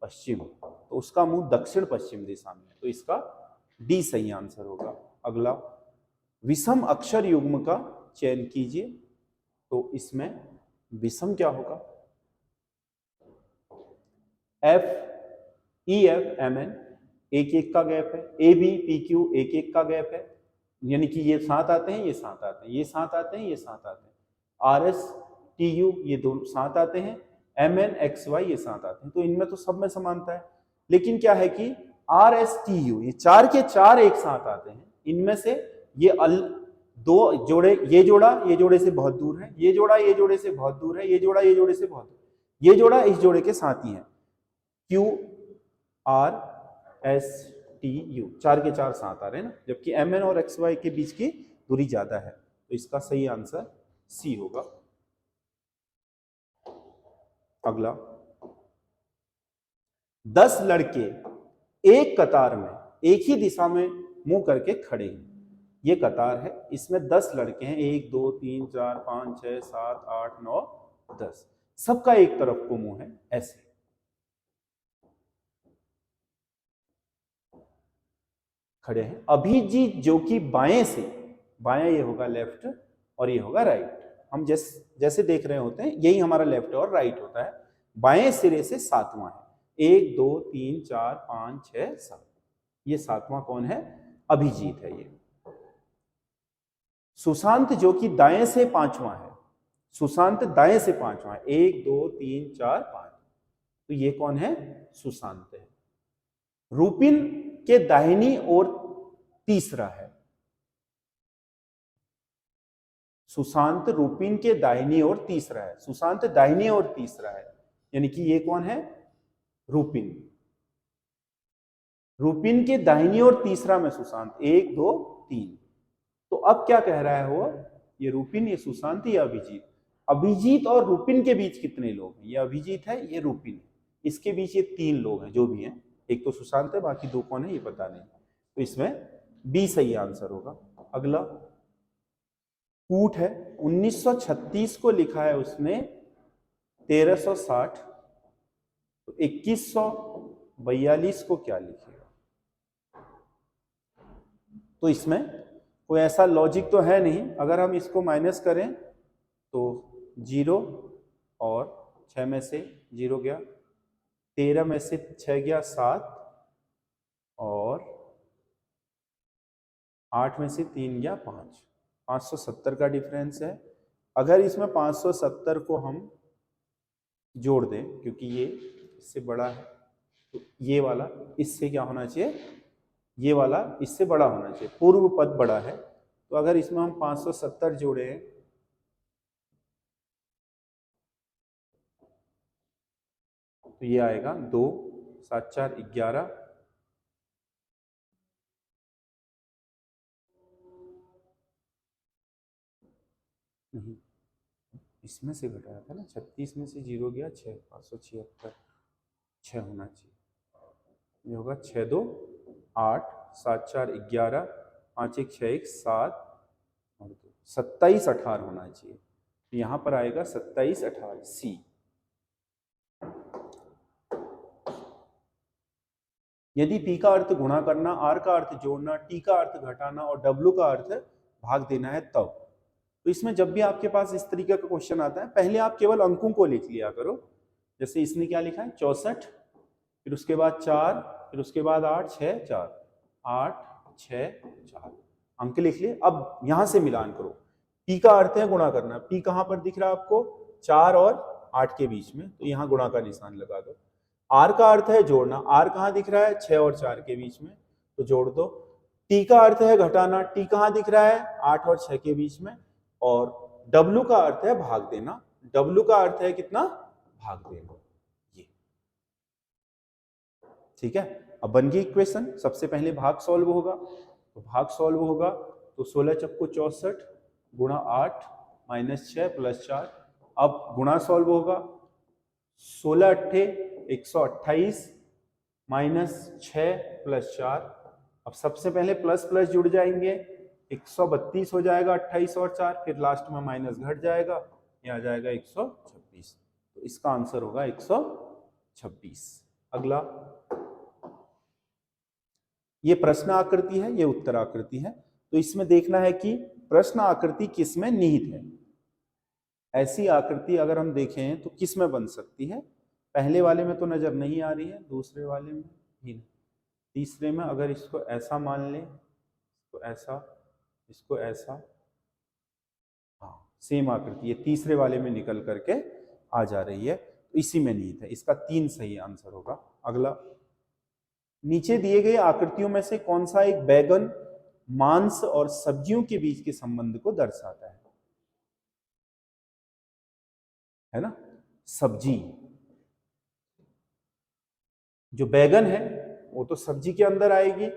पश्चिम, तो उसका मुंह दक्षिण पश्चिम दिशा में है, तो इसका डी सही आंसर होगा। अगला, विषम अक्षर युग्म का चयन कीजिए, तो इसमें विषम क्या होगा, F E F M N, एक एक का गैप है, ए बी पी क्यू एक एक का गैप है, यानी कि ये साथ आते हैं, ये साथ आते हैं, ये साथ आते हैं, ये साथ आते हैं, आर एस टी यू ये दोनों साथ आते हैं, एम एन एक्स वाई ये साथ आते हैं, तो इनमें तो सब में समानता है। लेकिन क्या है कि आर एस टी यू ये चार के चार एक साथ आते हैं, इनमें से ये दो जोड़े, ये जोड़े से बहुत दूर है, ये जोड़े से बहुत दूर है, ये जोड़े से बहुत दूर, ये जोड़ा इस जोड़े के साथ ही है, Q R S T U चार के चार साथ आ रहे हैं ना, जबकि एम एन और एक्स वाई के बीच की दूरी ज्यादा है, तो इसका सही आंसर सी होगा। अगला, 10 लड़के एक कतार में एक ही दिशा में मुंह करके खड़े हैं, ये कतार है, इसमें 10 लड़के हैं, 1 2 3 4 5 6 7 8 9 10, सबका एक तरफ को मुंह है, ऐसे खड़े हैं। अभिजीत जो कि बाएं से, बाएं ये होगा लेफ्ट और ये होगा राइट, हम जैसे देख रहे होते हैं यही हमारा लेफ्ट और राइट होता है, बाएं सिरे से सातवां है, 1 2 3 4 5 6 7, ये सातवां कौन है, अभिजीत है। ये सुशांत जो कि दाएं से पांचवां है, सुशांत दाएं से पांचवां है, 1 2 3 4 5, तो ये कौन है, सुशांत है। रूपिन के दाहिनी ओर तीसरा है, सुशांत रूपिन के दाहिनी ओर तीसरा है, सुशांत दाहिनी ओर तीसरा है, यानी कि ये कौन है, रूपिन। रूपिन के दाहिनी ओर तीसरा में सुशांत, 1 2 3, तो अब क्या कह रहा है वो, ये रूपिन, ये सुशांत, ये अभिजीत। अभिजीत और रूपिन के बीच कितने लोग हैं, ये अभिजीत है, ये रूपिन है, इसके बीच ये 3 लोग हैं जो भी हैं, एक तो सुशांत है, बाकी 2 कौन है ये पता नहीं, तो इसमें बी सही आंसर होगा। अगला, कूट है, 1936 को लिखा है उसने 1360, तो 2142 को क्या लिखेगा, तो इसमें कोई ऐसा लॉजिक तो है नहीं, अगर हम इसको माइनस करें तो 0 और 6 में से 0 गया, 13 में से 6 गया 7, और 8 में से 3 गया 5, 570 का डिफरेंस है। अगर इसमें 570 को हम जोड़ दें, क्योंकि ये इससे बड़ा है, तो ये वाला इससे क्या होना चाहिए, ये वाला इससे बड़ा होना चाहिए, पूर्व पद बड़ा है, तो अगर इसमें हम 570 जोड़े तो ये आएगा 2 7 4 11, नहीं इसमें से घटाया था ना, 36 में से 0 गया 6, 576, 6 होना चाहिए, ये होगा 6 2 8 7 4 11 5 1 6 1 7 और 2 27 18 होना चाहिए, तो यहाँ पर आएगा 27 18 सी। यदि P का अर्थ गुणा करना, R का अर्थ जोड़ना, T का अर्थ घटाना और W का अर्थ भाग देना है तब, तो इसमें जब भी आपके पास इस तरीके का क्वेश्चन आता है, पहले आप केवल अंकों को लिख लिया करो, जैसे इसने क्या लिखा है 64, फिर उसके बाद 4 फिर उसके बाद 8 6 4, 8 6 4 अंक लिख लिए। अब यहां से मिलान करो। p का अर्थ है गुणा करना। p कहां पर दिख रहा है आपको? 4 और 8 के बीच में, तो यहां गुणा का निशान लगा दो। r का अर्थ है जोड़ना। r कहां दिख रहा है? 6 और 4 के बीच में, तो जोड़ दो। t का अर्थ है घटाना। t कहां दिख रहा है? 8 और 6 के बीच में। और w का अर्थ है भाग देना। w का अर्थ है कितना? भाग देना। ये ठीक है। अब बन गई इक्वेशन। सबसे पहले भाग सॉल्व होगा, तो भाग सॉल्व होगा तो 16 चक्को 64 गुणा 8 माइनस 6 प्लस 4। अब गुणा सॉल्व होगा, 16 अट्ठे 128 माइनस 6 प्लस 4। अब सबसे पहले प्लस प्लस जुड़ जाएंगे, 132 हो जाएगा 28 और 4, फिर लास्ट में माइनस घट जाएगा, ये आ जाएगा 126। तो इसका आंसर होगा 126। अगला, ये प्रश्न आकृति है, ये उत्तर आकृति है। तो इसमें देखना है कि प्रश्न आकृति किस में निहित है। ऐसी आकृति अगर हम देखें तो किस में बन सकती है? पहले वाले में तो नजर नहीं आ रही है, दूसरे वाले में भी नहीं, तीसरे में अगर इसको ऐसा मान लें, तो ऐसा, इसको ऐसा, हाँ सेम आकृति ये तीसरे वाले में निकल करके आ जा रही है, तो इसी में निहित है। इसका 3 सही आंसर होगा। अगला, नीचे दिए गए आकृतियों में से कौन सा एक बैगन, मांस और सब्जियों के बीच के संबंध को दर्शाता है ना? सब्जी, जो बैगन है वो तो सब्जी के अंदर आएगी,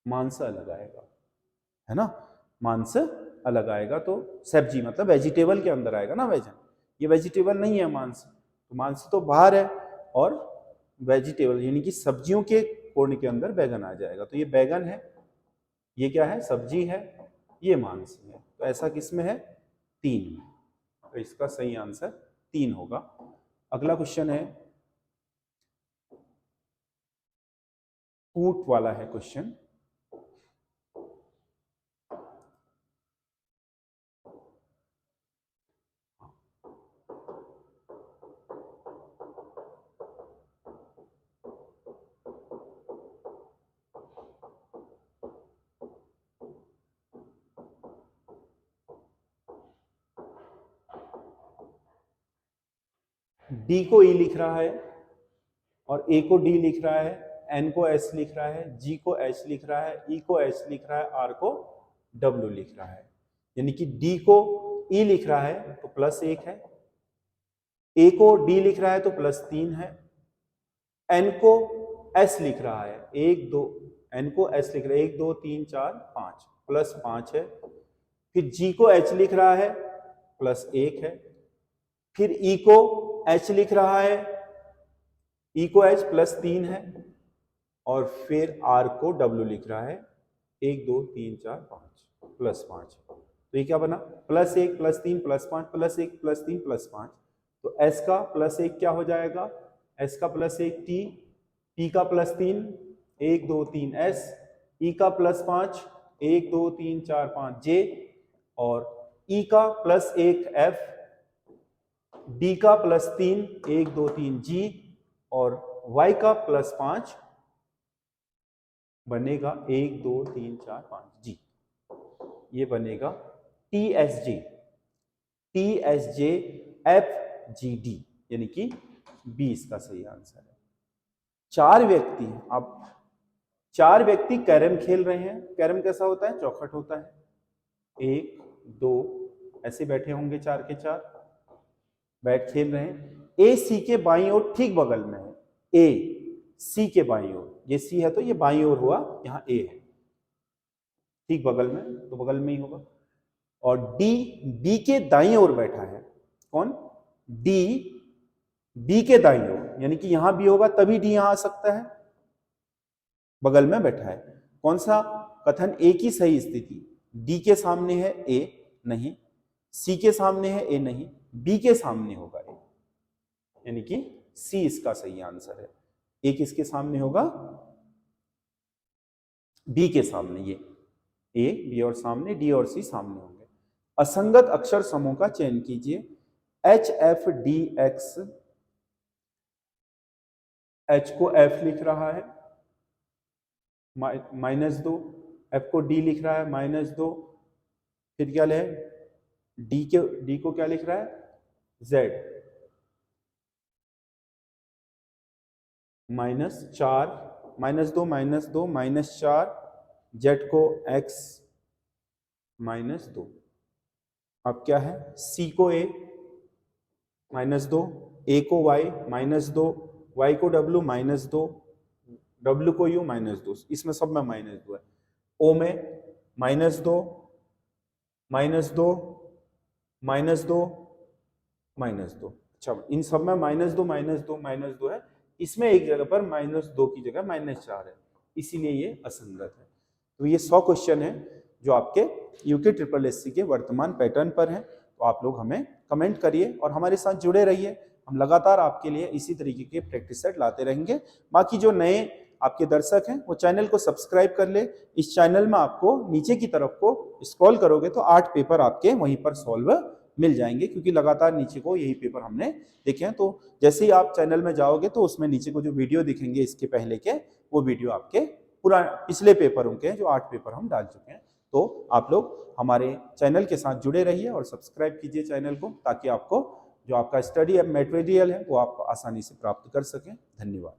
मांस अलग आएगा, है ना? मांस अलग आएगा, तो सब्जी मतलब वेजिटेबल के अंदर आएगा ना बैगन। ये वेजिटेबल नहीं है मांस, तो मांस तो बाहर है, और वेजिटेबल यानी कि सब्जियों के कोण के अंदर बैगन आ जाएगा। तो ये बैगन है, ये क्या है? सब्जी है, ये मांस है। तो ऐसा किस में है? 3 में। तो इसका सही आंसर 3 होगा। अगला क्वेश्चन है, ऊंट वाला है क्वेश्चन। डी को ई लिख रहा है, और ए को डी लिख रहा है, एन को एस लिख रहा है, जी को एच लिख रहा है, ई को एच लिख रहा है, आर को डब्ल्यू लिख रहा है। यानी कि डी को ई लिख रहा है तो +1 है, ए को डी लिख रहा है तो +3 है, एन को एस लिख रहा है 1 2, एन को एस लिख रहा है 1 2 3 4 5, +5 है। फिर जी को एच लिख रहा है +1 है। फिर ई को एच लिख रहा है, ई को एच +3 है, और फिर आर को डब्ल्यू लिख रहा है 1 2 3 4 5, +5। तो ये क्या बना? +1 +3 +5 +1 +3 +5। तो एस का +1 क्या हो जाएगा? एस का +1 टी, टी का +3 1 2 3 एस, ई का +5 1 2 3 4 5 जे, और ई का +1 एफ, डी का +3 1 2 3 जी, और y का +5 बनेगा 1 2 3 4 5 जी। ये बनेगा TSJ, TSJ FGD, यानी कि 20 का सही आंसर है। 4 व्यक्ति, आप 4 व्यक्ति कैरम खेल रहे हैं। कैरम कैसा होता है? चौखट होता है, 1 2 ऐसे बैठे होंगे 4 के 4, बैठ खेल रहे हैं। ए सी के बाईं ओर ठीक बगल में है, ए सी के बाईं ओर, ये सी है तो ये बाईं ओर हुआ, यहाँ ए है ठीक बगल में, तो बगल में ही होगा। और डी बी के दाईं ओर बैठा है। कौन? डी बी के दाईं ओर, यानी कि यहां बी होगा तभी डी यहां आ सकता है, बगल में बैठा है। कौन सा कथन ए की सही स्थिति? डी के सामने है ए नहीं, सी के सामने है ए नहीं, बी के सामने होगा ए, यानी कि सी इसका सही आंसर है। ए किसके सामने होगा? बी के सामने। ये ए बी और सामने, डी और सी सामने होंगे। असंगत अक्षर समूह का चयन कीजिए। H F D x H को F लिख रहा है -2, F को D लिख रहा है -2, फिर क्या ले D को क्या लिख रहा है Z -4, -2 -4, Z को X -2। अब क्या है C को A -2, A को Y -2, Y को W -2, W को U -2, इसमें सब में -2 है। O में -2 -2 -2 अच्छा इन सब में -2 है, इसमें एक जगह पर -2 की जगह -4 है, इसीलिए ये असंगत है। तो ये 100 क्वेश्चन है जो आपके यूके ट्रिपल एससी के वर्तमान पैटर्न पर हैं। तो आप लोग हमें कमेंट करिए और हमारे साथ जुड़े रहिए, हम लगातार आपके लिए इसी तरीके के प्रैक्टिस सेट लाते रहेंगे। बाकी जो नए आपके दर्शक हैं वो चैनल को सब्सक्राइब कर ले। इस चैनल में आपको नीचे की तरफ को स्क्रॉल करोगे तो 8 पेपर आपके वहीं पर सॉल्व मिल जाएंगे, क्योंकि लगातार नीचे को यही पेपर हमने देखे हैं। तो जैसे ही आप चैनल में जाओगे तो उसमें नीचे को जो वीडियो दिखेंगे इसके पहले के, वो वीडियो आपके पिछले पेपरों के, जो 8 पेपर हम डाल चुके हैं। तो आप लोग हमारे चैनल के साथ जुड़े रहिए और सब्सक्राइब कीजिए चैनल को, ताकि आपको जो आपका स्टडी मटेरियल है वो आप आसानी से प्राप्त कर सकें। धन्यवाद।